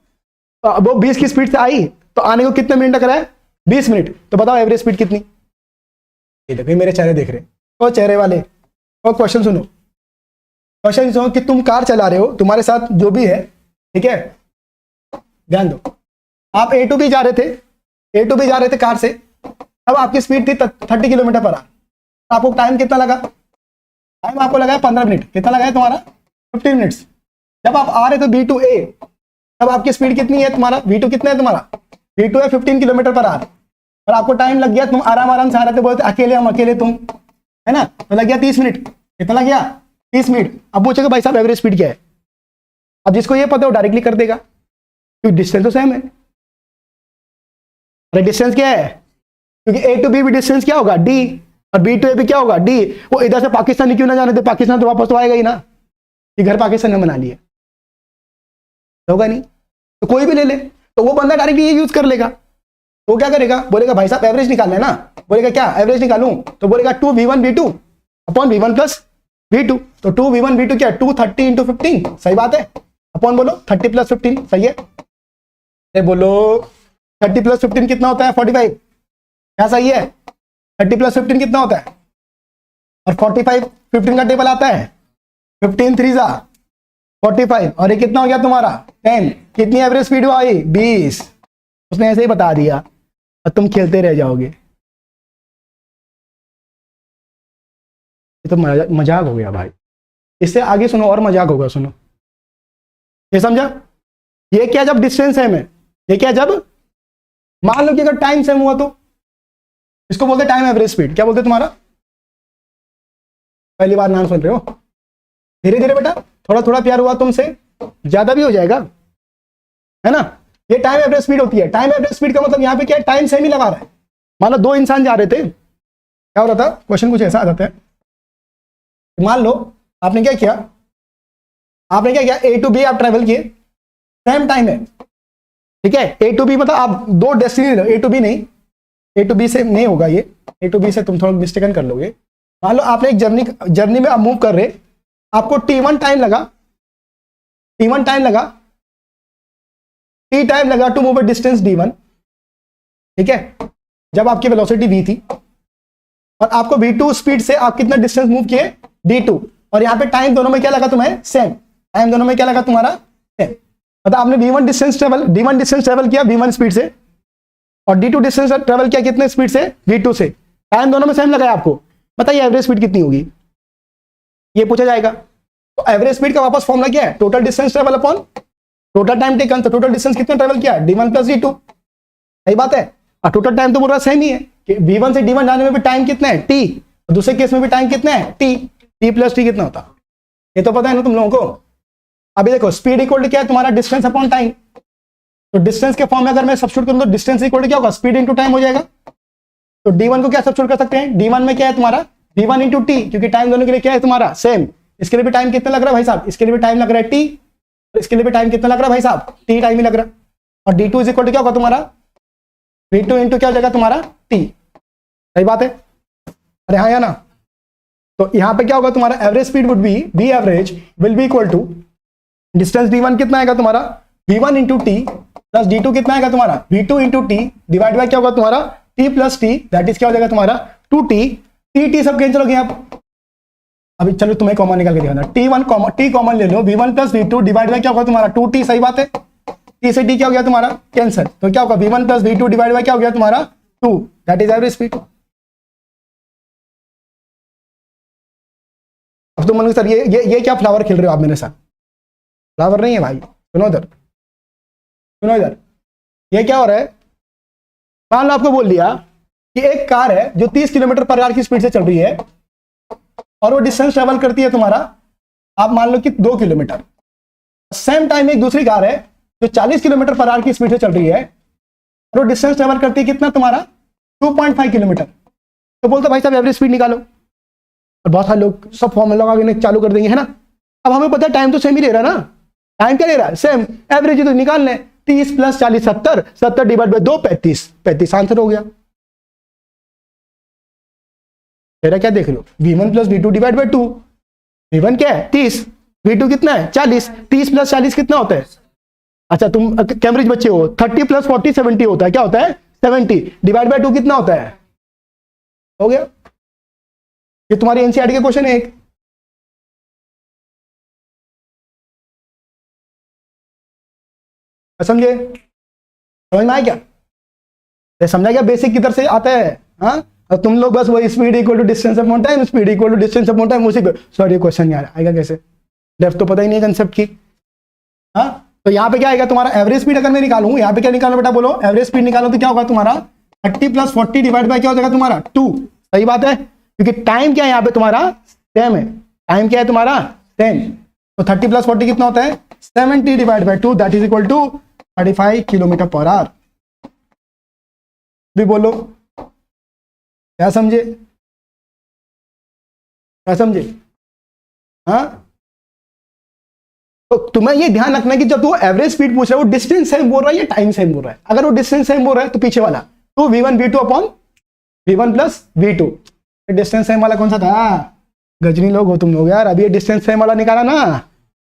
वो 20 की स्पीड से आई तो आने को कितने मिनट लग रहा है? 20 मिनट। तो बताओ एवरेज स्पीड कितनी? ये देखो, मेरे चेहरे देख रहे, ओ चेहरे वाले, और क्वेश्चन सुनो। क्वेश्चन सुनो कि तुम कार चला रहे हो, तुम्हारे साथ जो भी है, ठीक है, ध्यान दो। आप A to B जा रहे थे, A to B जा रहे थे कार से। अब आपकी स्पीड थी 30 किलोमीटर पर आवर। आपको टाइम कितना लगा? टाइम आपको लगा 15 मिनट। कितना लगा है तुम्हारा? 15 मिनट्स। जब आप आ रहे थे B to A, तब आपकी स्पीड कितनी है तुम्हारा? V2 कितना है तुम्हारा? V2 है 15 किलोमीटर पर आवर। और आपको टाइम लग गया, तुम आराम आराम से आ रहे थे, बोलते अकेले हम अकेले तुम, है ना, तो लग गया 30 मिनट। कितना लग गया? 30 मिनट। अब पूछेगा भाई साहब एवरेज स्पीड क्या है? अब जिसको ये पता है वो डायरेक्टली कर देगा, क्योंकि डिस्टेंस तो सेम है। अरे डिस्टेंस क्या है? क्योंकि A to B भी डिस्टेंस क्या होगा? D, और B to A भी क्या होगा? D। वो इधर से पाकिस्तान क्यों ना जाने दे? पाकिस्तान तो वापस तो आएगा ही ना, कि घर पाकिस्तान ने बना लिया, होगा नहीं। तो कोई भी ले ले, तो वो बंदा डायरेक्टली ये यूज कर लेगा। तो क्या करेगा? बोलेगा भाई साहब एवरेज निकालना है ना। बोलेगा क्या एवरेज निकालूं? तो बोलेगा 2V1 V2 upon V1 plus V2। तो 2V1 V2 क्या है? 230 इंटू 15। सही बात है। अपॉन बोलो 30 प्लस 15। सही है। बोलो 30 प्लस 15 कितना होता है? 45। क्या सही है? 30 प्लस 15 कितना होता है? और 45 15 का टेबल आता है, 15 3 जा 45, और ये कितना हो गया तुम्हारा? 10। कितनी एवरेज स्पीड आई? 20। उसने ऐसे ही बता दिया और तुम खेलते रह जाओगे। ये तो मजाक हो गया भाई। इससे आगे सुनो और मजाक होगा, सुनो। ये समझा? ये क्या जब डिस्टेंस सेम है, ये क्या जब मान लो कि अगर टाइम सेम हुआ तो इसको बोलते टाइम एवरेज स्पीड। क्या बोलते तुम्हारा? पहली बार नाम सुन रहे हो? धीरे धीरे बेटा, थोड़ा थोड़ा प्यार हुआ तुमसे, ज्यादा भी हो जाएगा, है ना। ये टाइम एवरेज स्पीड होती है। टाइम एवरेज स्पीड का मतलब यहाँ पे क्या है? टाइम सेम ही लगा रहा है। मान लो 2 इंसान जा रहे थे, क्या हो रहा था? क्वेश्चन कुछ ऐसा आ जाता है। मान लो आपने क्या किया, A to B आप ट्रेवल किए, सेम टाइम है, ठीक है। A to B मतलब आप 2 डेस्टिनेशन, A to B नहीं, A to B से नहीं होगा ये, A to B से तुम थोड़ा मिस्टेकन कर लोगे। मान लो आपने एक जर्नी में आप मूव कर रहे, आपको T1 टाइम लगा, t टाइम लगा to move a distance d1, ठीक है, जब आपकी वेलोसिटी v थी और आपको v2 स्पीड से आप कितना डिस्टेंस मूव किए d2, और यहाँ पे टाइम दोनों में क्या लगा तुम्हें सेम, टाइम दोनों में क्या लगा तुम्हारा सेम, मतलब आपने d1 डिस्टेंस ट्रेवल किया v1 स्पीड से और d2 डिस्टेंस ट्रेवल किया कितने स्पीड से v2 से, टाइम दोनों में सेम लगा है आपको, बताइए एवरेज स्पीड कितनी होगी, ये पूछा जाएगा। तो एवरेज स्पीड का वापस फॉर्मूला क्या है, total distance travel upon total time taken, तो टोटल डिस्टेंस कितना ट्रेवल किया d1 प्लस d2, सही बात है, और टोटल टाइम तो पूरा सेम ही है कि v1 से d1 जाने में भी टाइम कितना है t, और दूसरे केस में भी टाइम कितना है t प्लस t कितना होता, ये तो पता है ना तुम लोगों को। अभी देखो स्पीड इक्वल टू क्या है तुम्हारा डिस्टेंस अपॉन टाइम, तो डिस्टेंस के फॉर्म में अगर मैं सब्स्टिट्यूट करूं तो डिस्टेंस इक्वल टू क्या होगा, स्पीड इंटू टाइम हो जाएगा। तो d1 को क्या सब्स्टिट्यूट कर सकते हैं, d1 में क्या है तुम्हारा v1 इंटू टी, क्योंकि टाइम दोनों के लिए क्या है तुम्हारा सेम, इसके लिए भी टाइम कितना लग रहा है भाई साहब, इसके लिए भी टाइम लग रहा है t, इसके लिए भी टाइम कितना लग रहा है भाई साहब t टाइम ही लग रहा है, और d2 इज इक्वल टू क्या होगा तुम्हारा v2 इंटू क्या हो जाएगा तुम्हारा t, सही बात है, अरे हाँ या ना। तो यहाँ पे क्या होगा तुम्हारा average speed would be v average will be equal to distance d1 कितना आएगा तुम्हारा v1 into T plus d2 कितना आएगा तुम्हारा v2 into T divide by क्या होगा तुम्हारा t plus T, that is क्या हो जाएगा तुम्हारा 2t, t सब कैंसिल हो गया आप। अभी चलो तुम्हें कॉमन निकाल के दिखाना, t कॉमन ले लो, v1 plus v2 divide by क्या होगा तुम्हारा 2t, सही बात है, t से t क्या हो गया तुम्हारा कैंसिल, तो क्या होगा v1 plus v2 divide by क्या हो गया तुम्हारा 2, दैट इज एवरेज स्पीड। अब तुम बोलोगे सर ये क्या फ्लावर खेल रहे हो आप मेरे साथ, फ्लावर नहीं है भाई, सुनो इधर, सुनो इधर, ये क्या हो रहा है, मान लो आपको बोल दिया कि एक कार है जो 30 किलोमीटर पर आवर की स्पीड से चल रही है और वो डिस्टेंस ट्रेवल करती है तुम्हारा, आप मान लो कि 2 किलोमीटर, सेम टाइम एक दूसरी कार है जो 40 किलोमीटर पर आवर की स्पीड से चल रही है और वो डिस्टेंस ट्रेवल करती है कितना तुम्हारा 2.5 किलोमीटर, तो बोलते भाई साहब एवरेज स्पीड निकालो, और बहुत सारे लोग सब फॉर्मूला लगा के चालू कर देंगे, है ना। अब हमें पता है टाइम तो सेम ही ले रहा है ना, टाइम क्या ले रहा है सेम, एवरेज तो निकाल लें, 30 प्लस 40 70, 70 डिवाइड बाय 2 35, 35 आंसर हो गया। मेरा क्या देख लो v1 plus v2 divide by 2, v1 क्या है 30, v2 कितना है 40, 30 प्लस 40 कितना होता है, अच्छा तुम कैम्ब्रिज बच्चे हो, 30 प्लस 40 70 होता है, क्या होता है 70, डिवाइड बाय 2 कितना होता है, हो गया। ये तुम्हारी एनसीईआरटी के क्वेश्चन है एक, समझे, समझ में आया क्या, समझा क्या बेसिक किधर से आता है, हाँ, और तुम लोग बस वही speed equal to distance upon time, speed equal to distance upon time, उसी पे सॉरी क्वेश्चन नहीं आएगा कैसे, लेफ्ट तो पता ही नहीं है कंसेप्ट की, हाँ। तो यहाँ पे क्या आएगा तुम्हारा एवरेज स्पीड, अगर मैं निकालूं यहाँ पे क्या निकालना बेटा बोलो, एवरेज स्पीड निकालो तो क्या होगा तुम्हारा 30 प्लस 40 डिवाइड बाय क्या हो जाएगा तुम्हारा 2, सही बात है, क्योंकि टाइम क्या है यहाँ पे तुम्हारा सेम है, टाइम क्या है तुम्हारा सेम, तो 30 प्लस 40 कितना होता है 70 divide by 2, that is equal to 35 kilometre per hour. भी बोलो क्या समझे, क्या समझे, हाँ। तो तुम्हें ये ध्यान रखना है कि जब तू एवरेज स्पीड पूछ रहा है वो डिस्टेंस सेम बोल रहा है या टाइम सेम बोल रहा है, अगर वो डिस्टेंस सेम बोल रहा है तो पीछे वाला तो v1 v2 upon v1 plus v2, distance same वाला कौन सा था, गजनी लोग हो तुम लोग यार, अभी ये डिस्टेंस सेम वाला निकाला ना,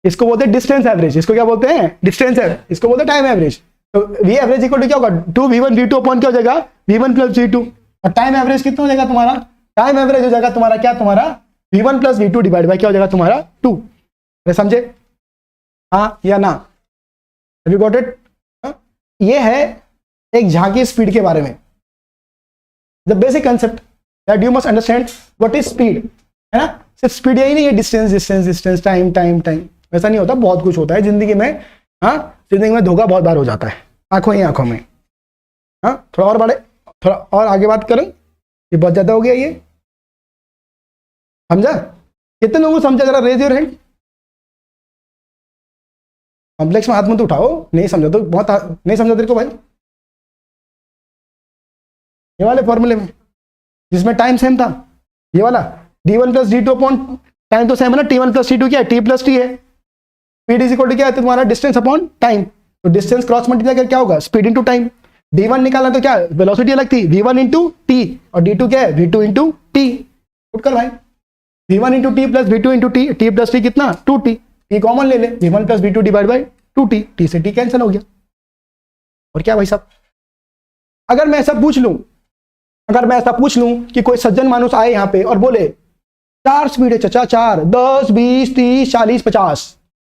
इसको बोलते हैं डिस्टेंस एवरेज, इसको क्या बोलते हैं डिस्टेंस एवरेज, इसको बोलते हैं टाइम एवरेज। तो v एवरेज इक्वल टू क्या होगा 2v1 v2 अपॉन क्या हो जाएगा v1 प्लस v2, और टाइम एवरेज कितना हो जाएगा तुम्हारा, टाइम एवरेज हो जाएगा तुम्हारा क्या तुम्हारा v1 plus v2 divide by क्या हो जाएगा तुम्हारा 2, समझे, हाँ या ना, हैव यू गॉट इट। ये है एक झांकी स्पीड के बारे में, the basic concept that you must understand what is speed, है ना। सिर्फ स्पीड यही नहीं है, distance distance distance time time time, वैसा नहीं होता, बहुत कुछ होता है जिंदगी में, हाँ, जिंदगी में धोखा बहुत बार हो जाता है, आंखों ही आंखों में, हाँ। थोड़ा और बड़े, थोड़ा और आगे बात करें, ये बहुत ज्यादा हो गया, ये समझा, कितने लोगों को समझा, जरा रेज योर हैंड, कॉम्प्लेक्स में हाथ मत उठाओ, नहीं समझा तो बहुत, नहीं समझा तेरे को भाई, ये वाले फॉर्मूले में जिसमें टाइम सेम था, ये वाला d1 plus d2 upon time तो सेम है ना, t1 प्लस t2 क्या है t प्लस t है, स्पीड इज इक्वल टू क्या है तुम्हारा डिस्टेंस अपॉन टाइम, तो डिस्टेंस क्रॉस मल्टीप्लाई करके क्या होगा स्पीड इनटू टाइम, d1 निकालना तो क्या वेलोसिटी अलग थी v1 इंटू टी, और d2 क्या है v2 इंटू टी, पुट कर भाई v1 into T plus v2 into T, T plus T कितना 2t, टी कॉमन ले ले, v1 plus v2 divide by 2t, T से टी कैंसिल हो गया, और क्या भाई साहब, अगर मैं ऐसा पूछ लूं कि कोई सज्जन मानुस आए यहाँ पे और बोले 4 स्पीड है चचा, 4, 10, 20, 30, 40, 50,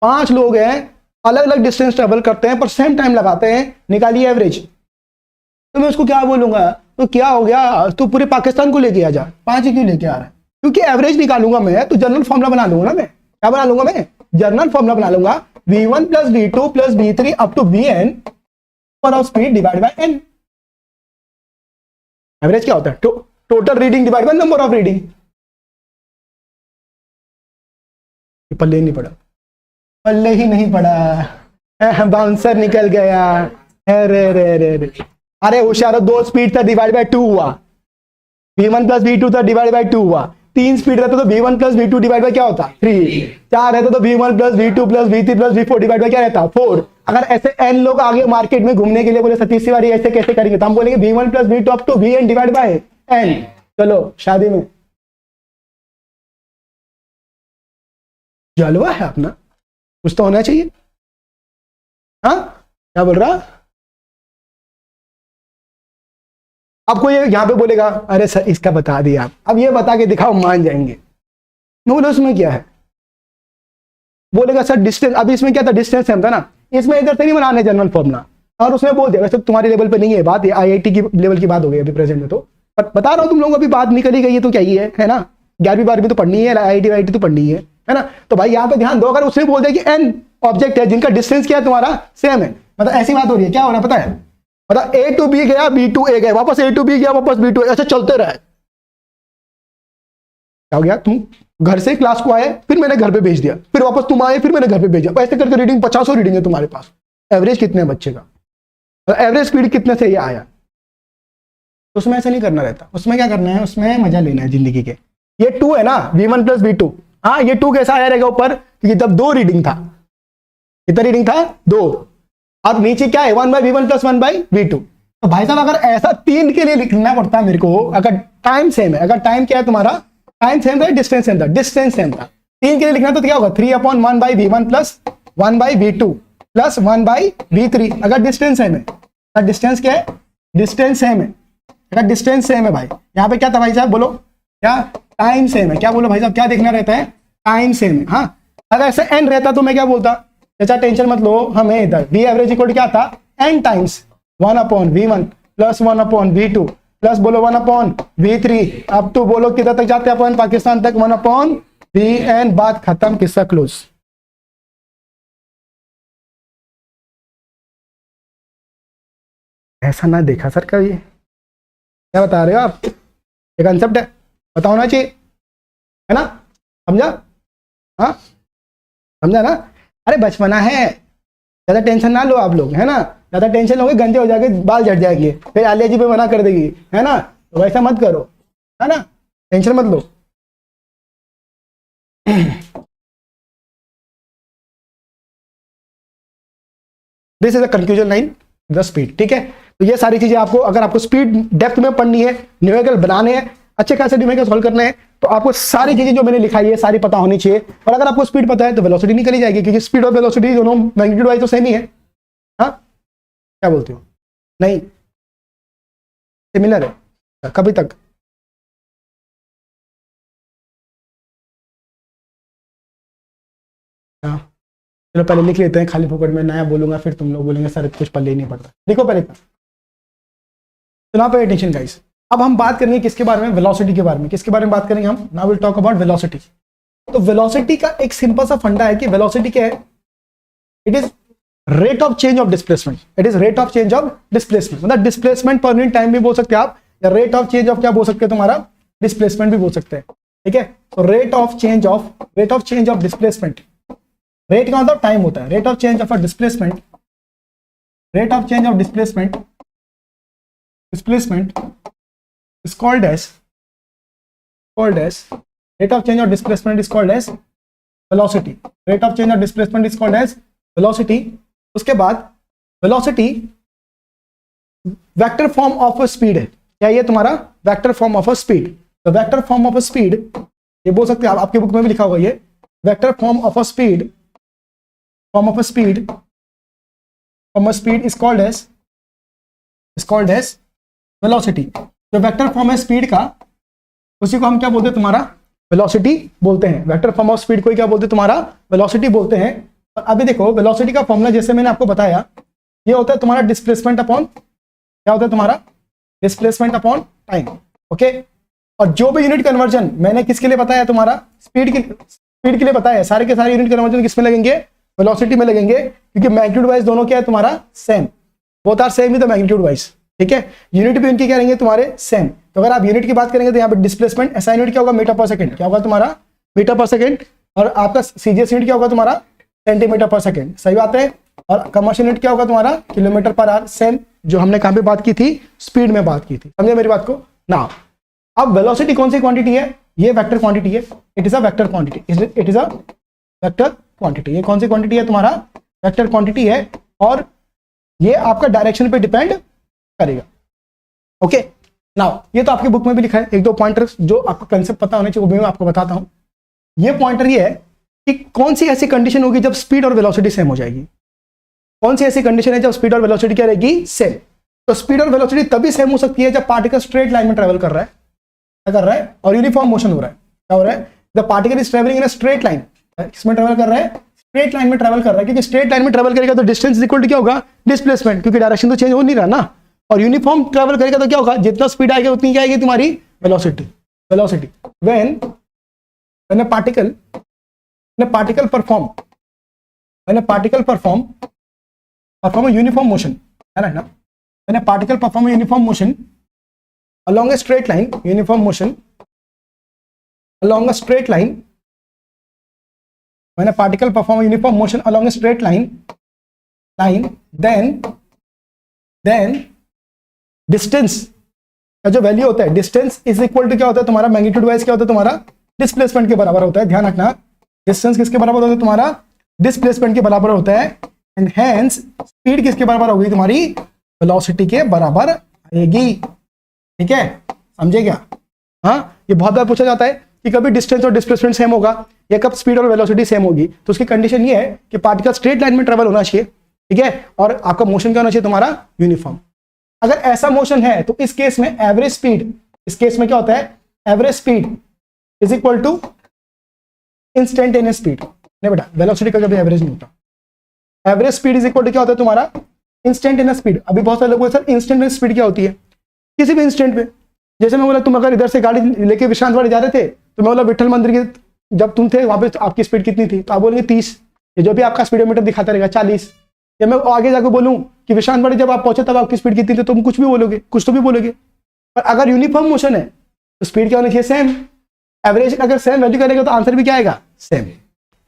5 लोग हैं, अलग अलग डिस्टेंस ट्रेवल करते हैं पर सेम टाइम लगाते हैं, निकालिए एवरेज। तो मैं उसको क्या बोलूंगा, तो क्या हो गया, तू पूरे पाकिस्तान को लेके आ जा, 5 ही क्यों लेके आ रहा है? क्योंकि एवरेज निकालूंगा मैं तो जनरल फॉर्मूला बना लूंगा ना। मैं क्या बना लूंगा, मैं जनरल फॉर्मूला बना लूंगा, v1 plus v2 plus v3 up to vn पर of speed divide by n। Average क्या होता है, total reading divide by number of reading. पल्ले नहीं पड़ा, पल्ले ही नहीं पड़ा, बाउंसर निकल गया। अरे रे रे रे, अरे होशियारो, 2 स्पीड था डिवाइड बाय 2 हुआ, v1 प्लस v2 था डिवाइड बाय 2 हुआ। 3 स्पीड रहता तो v1 plus v2 divide by क्या होता, 3। 4 रहता तो v1 plus v2 plus v3 plus v4 divide by क्या रहता, 4। अगर ऐसे n लोग आगे मार्केट में घूमने के लिए बोले सतीश तिवारी ऐसे कैसे करेंगे, तो हम बोलेंगे v1 plus v2 up to vn divide by n। चलो शादी में जलवा है अपना, कुछ तो होना चाहिए। हाँ क्या बोल रहा, आपको ये यहां पे बोलेगा अरे सर इसका बता दिया आप, अब ये बता के दिखाओ, मान जाएंगे। मैं बोला उसमें क्या है, बोलेगा सर डिस्टेंस, अभी इसमें क्या था, डिस्टेंस सेम था ना, इसमें इधर से नहीं बनाने जनरल फॉर्मूला, और उसमें बोल दिया वैसे तुम्हारे लेवल पे नहीं है बात, ये आईआईटी की लेवल की बात हो गई अभी प्रेजेंट में। तो बता रहा हूं तुम लोगों को अभी बात निकल ही गई है तो क्या ही है ना, 11वीं 12वीं तो पढ़नी है, आईआईटी वाईटी तो पढ़नी है ना। तो भाई यहाँ पे ध्यान दो, अगर उसने बोल दिया कि एन ऑब्जेक्ट है जिनका डिस्टेंस क्या है तुम्हारा सेम है, मतलब ऐसी बात हो रही है, क्या हो रहा है पता है, मतलब ए टू बी गया, बी टू ए गया, वापस ए टू बी गया, वापस बी टू, ऐसे चलते रहे। क्या हो गया, तुम घर से क्लास को आए, फिर मैंने घर पे भेज दिया, फिर वापस तुम आए, फिर मैंने घर पे भेजा, ऐसे करके रीडिंग 50 रीडिंग है तुम्हारे पास। एवरेज कितने बच्चे का, एवरेज स्पीड कितने से ये आया, उसमें ऐसा नहीं करना रहता। उसमें क्या करना है, उसमें मजा लेना है जिंदगी के। ये 2 है ना, v1 प्लस v2, हाँ ये 2 कैसा आया रहेगा ऊपर, क्योंकि जब 2 रीडिंग था, कितना रीडिंग था 2, और नीचे क्या है 1 by v1 plus 1 by v2। तो भाई साहब अगर ऐसा 3 के लिए लिखना पड़ता है मेरे को, अगर टाइम सेम है, अगर टाइम क्या है तुम्हारा, टाइम सेम था, डिस्टेंस सेम था, डिस्टेंस सेम था, 3 के लिए लिखना तो क्या होगा 3/1 by v1 plus 1 by v2 plus 1 by v3। अगर डिस्टेंस सेम है, डिस्टेंस क्या है, डिस्टेंस सेम है, अगर डिस्टेंस सेम है भाई, यहाँ पे क्या था भाई साहब बोलो, क्या टाइम सेम है, क्या बोलो भाई साहब, क्या देखना रहता है, टाइम सेम है। हाँ अगर ऐसे एन रहता तो मैं क्या बोलता, अच्छा टेंशन मत लो, हमें इधर वी एवरेज इक्वल क्या था, N times 1/v1 plus 1/v2 plus बोलो 1/v3 अब तो बोलो किधर तक जाते हैं अपन, पाकिस्तान तक, 1/vn, बात खत्म, किस्सा क्लोज। ऐसा ना देखा सर कभी, क्या बता रहे हो आप, ये कंसेप्ट है, पता होना चाहिए, है ना, समझा, हाँ समझा ना। अरे बचपना है, ज्यादा टेंशन ना लो आप लोग, है ना, ज्यादा टेंशन लोगे गंदे हो जाएंगे, बाल झड़ जाएंगे, फिर आलिया जी पे मना कर देगी, है ना, तो वैसा मत करो, है ना, टेंशन मत लो। This is the conclusion line, the speed, ठीक है। तो ये सारी चीजें आपको, अगर आपको स्पीड डेप्थ में पढ़नी है, न्यूमेरिकल बनाने हैं, अच्छे खासे न्यूमेरिकल सॉल्व करने हैं, तो आपको सारी चीजें जो मैंने लिखाई है सारी पता होनी चाहिए। और अगर आपको स्पीड पता है तो वेलोसिटी निकली जाएगी, क्योंकि स्पीड और वेलोसिटी दोनों मैग्नीट्यूड वाइज तो सेम ही है। हाँ क्या बोलते हो, नहीं सिमिलर है कभी तक, हाँ चलो पहले लिख लेते हैं, खाली फोकट में नया बोलूंगा फिर तुम लोग बोलेंगे सर कुछ पल्ले ही नहीं पड़ता। देखो पहले सुना पे अटेंशन गाइस, अब हम बात करेंगे किसके बारे में, वेलोसिटी के बारे में। किसके बारे में बात करेंगे हम, now will talk about velocity. तो वेलोसिटी का एक सिंपल सा फंडा है कि वेलोसिटी क्या है, it is rate of change of displacement, it is rate of change of displacement, मतलब डिस्प्लेसमेंट पर यूनिट टाइम भी बोल सकते हैं आप, या रेट ऑफ चेंज ऑफ क्या बोल सकते हैं तुम्हारा, डिस्प्लेसमेंट भी बोल सकते हैं, ठीक है। तो rate of change of displacement, rate का मतलब टाइम होता है, rate of change of a displacement, rate of change of displacement is called as rate of change of displacement is called as velocity, rate of change of displacement is called as velocity। उसके बाद velocity vector form of a speed है, क्या ये तुम्हारा vector form of a speed. तो vector form of a speed ये बोल सकते हैं आप, आपके बुक में भी लिखा होगा ये, vector form of a speed, form of a speed is called as is called as velocity. जो वेक्टर फॉर्म है स्पीड का, उसी को हम क्या बोलते हैं, तुम्हारा वेलोसिटी बोलते हैं। वेक्टर फॉर्म ऑफ स्पीड को क्या बोलते हैं, तुम्हारा वेलोसिटी बोलते हैं। और अभी देखो वेलोसिटी का फॉर्मूला जैसे मैंने आपको बताया, ये होता है तुम्हारा डिस्प्लेसमेंट अपॉन, क्या होता है तुम्हारा डिस्प्लेसमेंट अपॉन टाइम। ओके, और जो भी यूनिट कन्वर्जन मैंने किसके लिए बताया, तुम्हारा स्पीड के लिए बताया, सारे के सारे यूनिट कन्वर्जन किस में लगेंगे, वेलोसिटी में लगेंगे, क्योंकि मैग्नीट्यूड वाइज दोनों क्या है तुम्हारा same, both are same with the magnitude wise. ठीक है, यूनिट भी उनकी क्या रहेंगे तुम्हारे सेम। तो अगर आप यूनिट की बात करेंगे तो यहाँ पे डिस्प्लेसमेंट एसआई यूनिट क्या होगा, मीटर पर सेकंड, क्या होगा तुम्हारा मीटर पर सेकंड, और आपका सीजीएस यूनिट क्या होगा तुम्हारा सेंटीमीटर पर सेकंड। सही बात है। और कमर्शियल यूनिट क्या होगा तुम्हारा किलोमीटर पर आवर, सेम जो हमने कहां पे बात की थी, स्पीड में बात की थी। समझे मेरी बात को ना। अब वेलोसिटी कौन सी क्वांटिटी है, ये वेक्टर क्वांटिटी है, it is a vector quantity, it is a vector quantity. ये कौन सी क्वांटिटी है तुम्हारा, वेक्टर क्वांटिटी है, और ये आपका डायरेक्शन पे डिपेंड करेगा। ओके, नाउ ये तो आपके बुक में भी लिखा है, एक दो पॉइंटर्स जो आपको कंसेप्ट पता होने चाहिए वो भी मैं आपको बताता हूं। ये पॉइंटर ये है कि कौन सी ऐसी कंडीशन होगी जब स्पीड और वेलोसिटी सेम हो जाएगी। कौन सी ऐसी कंडीशन है जब स्पीड और वेलोसिटी क्या रहेगी, सेम। तो स्पीड और वेलोसिटी तभी सेम हो सकती है जब पार्टिकल स्ट्रेट लाइन में ट्रेवल कर रहा है, क्या कर रहा है, और यूनिफॉर्म मोशन हो रहा है। क्या हो रहा है, the particle is travelling in a straight line, किसमें ट्रेवल कर रहा है, स्ट्रेट लाइन में ट्रेवल कर रहा है, क्योंकि स्ट्रेट लाइन में ट्रेवल करेगा तो डिस्टेंस इक्वल टू क्या होगा, डिस्प्लेसमेंट, क्योंकि डायरेक्शन तो चेंज हो नहीं रहा ना। और यूनिफॉर्म ट्रेवल करेगा तो क्या होगा, जितना स्पीड आएगा उतनी क्या आएगी तुम्हारी velocity. Velocity when a particle perform a uniform motion, है ना, when a particle perform a uniform motion along a straight line, uniform motion along a straight line, when a particle perform a uniform motion along a straight line, then distance का जो value होता है, distance is equal to क्या होता है तुम्हारा, magnitude wise क्या होता है तुम्हारा, डिस्प्लेसमेंट के बराबर होता है। ध्यान रखना, डिस्टेंस किसके बराबर होता है तुम्हारा, डिस्प्लेसमेंट के बराबर होता है। एंड हेंस स्पीड किसके बराबर होगी तुम्हारी, वेलोसिटी के बराबर आएगी। ठीक है, समझे क्या। हाँ, ये बहुत बार पूछा जाता है कि कभी डिस्टेंस और डिस्प्लेसमेंट सेम होगा या कब स्पीड और वेलोसिटी सेम होगी। तो उसकी कंडीशन ये है कि पार्टिकल स्ट्रेट लाइन में ट्रेवल होना चाहिए, ठीक है, और आपका मोशन क्या होना चाहिए तुम्हारा, यूनिफॉर्म। अगर ऐसा मोशन है तो इस केस में एवरेज स्पीड, इस केस में क्या होता है, average speed is equal to instantaneous speed. नहीं बेटा, वेलोसिटी का कभी एवरेज नहीं होता। Average speed is equal to क्या होता है तुम्हारा, इंस्टेंटेनियस स्पीड। अभी बहुत सारे लोग बोलते हैं सर इंस्टेंटेनियस स्पीड क्या होती है, किसी भी इंस्टेंट पे। जैसे मैं बोला तुम अगर इधर से गाड़ी लेके विश्रांतवाड़ी जा रहे थे, तो मैं बोला विठल मंदिर की जब तुम थे वहां पे आपकी स्पीड कितनी थी, तो आप बोलेंगे 30, जो भी आपका स्पीडोमीटर दिखाता रहेगा 40। या मैं आगे जाकर बोलूं कि विश्रांतवाड़ी जब आप पहुंचे तब आपकी स्पीड कितनी थी, तुम कुछ भी बोलोगे, कुछ तो भी बोलोगे। पर अगर यूनिफॉर्म मोशन है तो स्पीड क्या होनी चाहिए, सेम। एवरेज अगर सेम वैल्यू करेगा तो आंसर भी क्या आएगा, सेम।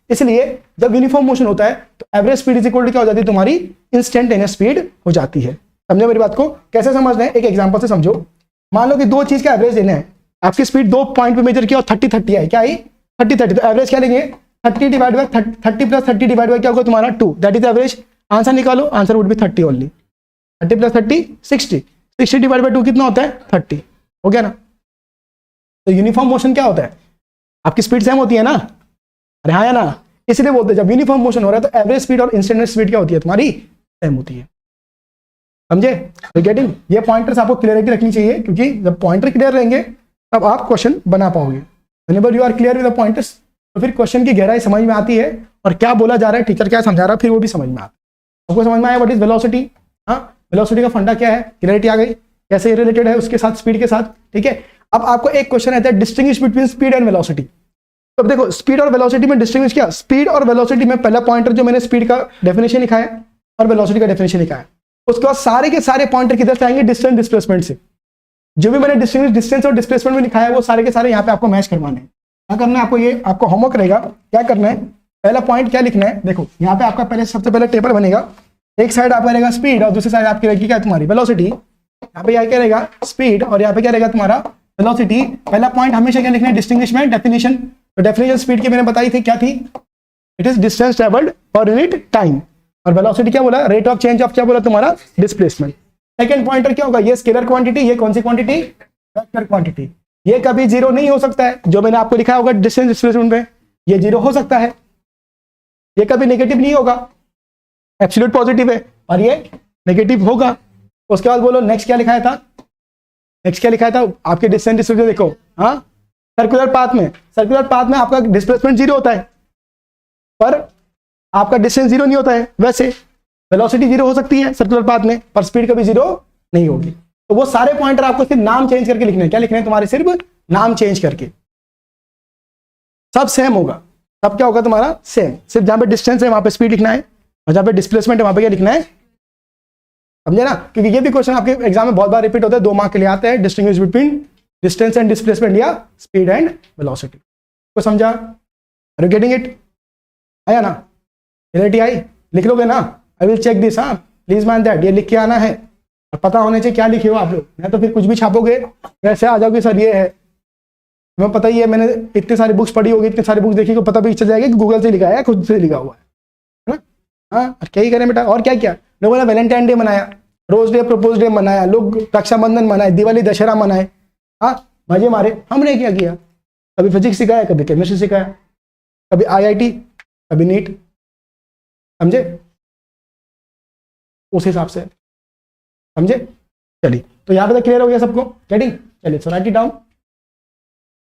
इसलिए जब यूनिफॉर्म मोशन होता है तो average speed is equal to क्या हो जाती है तुम्हारी, इंस्टेंटेनियस स्पीड हो जाती है। समझो मेरी बात को, कैसे समझना है, एक एग्जांपल से समझो। मान लो कि दो चीज का एवरेज देना है, आपकी स्पीड 2 पॉइंट पे मेजर किया और 30-30 आई, क्या आई 30-30, तो एवरेज क्या लेंगे, 30 divide by 30 plus 30 divide by क्या होगा तुम्हारा 2, दैट इज एवरेज। आंसर निकालो, answer would be 30 only. 30 plus 30 60, 60 divide by 2 कितना होता है 30, हो गया ना। तो यूनिफॉर्म मोशन क्या होता है, आपकी स्पीड सेम होती है ना, अरे हाँ या ना। इसलिए बोलते हैं जब यूनिफॉर्म मोशन हो रहा है तो एवरेज स्पीड और इंस्टेंटेनियस स्पीड क्या होती है तुम्हारी, सेम होती है। समझे, गेटिंग। ये पॉइंटर्स आपको क्लियरिटी रखनी चाहिए, क्योंकि जब पॉइंटर क्लियर रहेंगे तब आप क्वेश्चन बना पाओगे। Whenever you are clear with the pointers, तो फिर क्वेश्चन की गहराई समझ में आती है और क्या बोला जा रहा है, टीचर क्या समझा रहा है, फिर वो भी समझ में आता है। आपको समझ में आया व्हाट इज वेलोसिटी, हाँ, वेलोसिटी का फंडा क्या है, क्लियरिटी आ गई, कैसे रिलेटेड है उसके साथ, स्पीड के साथ। ठीक है, अब आपको एक क्वेश्चन आता है, distinguish between speed and velocity. तो देखो स्पीड और वेलोसिटी में डिस्टिंग्विश किया, स्पीड और वेलोसिटी में पहला पॉइंटर जो मैंने स्पीड का डेफिनेशन लिखा है और वेलोसिटी का डेफिनेशन लिखा है, उसके बाद सारे के सारे पॉइंटर किधर से आएंगे, डिस्टेंस डिस्प्लेसमेंट से। जो भी मैंने डिस्टेंस और डिस्प्लेसमेंट में लिखा है वो सारे के सारे यहाँ पे आपको मैच करवाने हैं। क्या करना है आपको, ये आपको होमवर्क रहेगा, क्या करना है, पहला पॉइंट क्या लिखना है, देखो यहाँ पे आपका पहले सबसे पहले टेबल बनेगा, एक साइड आपका रहेगा स्पीड और दूसरी साइड आपकी रहेगी क्या तुम्हारी वेलोसिटी। यहाँ पे क्या रहेगा स्पीड और यहाँ पे क्या रहेगा तुम्हारा वेलोसिटी। पहला पॉइंट हमेशा क्या लिखना है, डिस्टिंग्विशमेंट, डेफिनेशन। तो डेफिनेशन स्पीड की मैंने बताई थी, क्या थी, it is distance travelled per unit time. और वेलोसिटी क्या बोला, रेट ऑफ चेंज ऑफ क्या बोला तुम्हारा, डिस्प्लेसमेंट। सेकंड पॉइंटर क्या होगा, ये स्केलर क्वांटिटी, ये कौन सी क्वांटिटी, वेक्टर क्वांटिटी। ये कभी जीरो नहीं हो सकता है, जो मैंने आपको लिखा होगा डिस्टेंस डिस्प्लेसमेंट में, ये जीरो हो सकता है। ये कभी नेगेटिव नहीं होगा, एब्सोल्यूट पॉजिटिव है और ये नेगेटिव होगा। उसके बाद बोलो नेक्स्ट क्या लिखाया था, नेक्स्ट क्या लिखाया था आपके डिस्टेंस डिस्ट्रीब्यूशन देखो, हाँ सर्कुलर पाथ में आपका डिस्प्लेसमेंट 0 होता है पर आपका डिस्टेंस 0 नहीं होता है। वैसे वेलोसिटी 0 हो सकती है सर्कुलर पाथ में पर स्पीड कभी 0 नहीं होगी। तो वो सारे पॉइंटर आपको सिर्फ नाम चेंज करके लिखने हैं। क्या लिखने हैं तुम्हारे, सिर्फ नाम चेंज करके, सब सेम होगा। तब क्या होगा तुम्हारा सेम, सिर्फ जहां पे डिस्टेंस है वहां पे स्पीड लिखना है और जहां पे डिस्प्लेसमेंट है वहां पे क्या लिखना है, समझे ना। क्योंकि ये भी क्वेश्चन आपके एग्जाम में बहुत बार रिपीट होता है, 2 मार्क के लिए आता है, distinguish between distance and displacement या स्पीड एंड वेलोसिटी। को समझा, आर यू गेटिंग इट, आया ना, रिलेटी आई, लिख लोगे ना, आई विल चेक दिस, हाँ प्लीज मैन दैट, ये लिख के आना है और पता होने चाहिए क्या लिखे हो आप लोग, नहीं तो फिर कुछ भी छापोगे वैसे आ जाओगे सर ये है, तुम्हें पता ही है, मैंने इतनी सारी बुक्स पढ़ी होगी, इतनी सारी बुक्स देखी को पता भी चल जाएगा कि गूगल से लिखा है खुद से लिखा हुआ है ना। हाँ क्या ही करें बेटा, और क्या क्या, लोगों ने वैलेंटाइन डे मनाया, रोज डे प्रपोज डे मनाया, लोग रक्षाबंधन मनाए, दिवाली दशहरा मनाए, हाँ मजे मारे। हमने क्या किया, कभी फिजिक्स सिखाया, कभी केमिस्ट्री सिखाया, कभी IIT, कभी नीट, समझे, उस हिसाब से समझे। चलिए तो यहाँ पे क्लियर हो गया सबको, गेटिंग, चलिए सो राइट इट डाउन।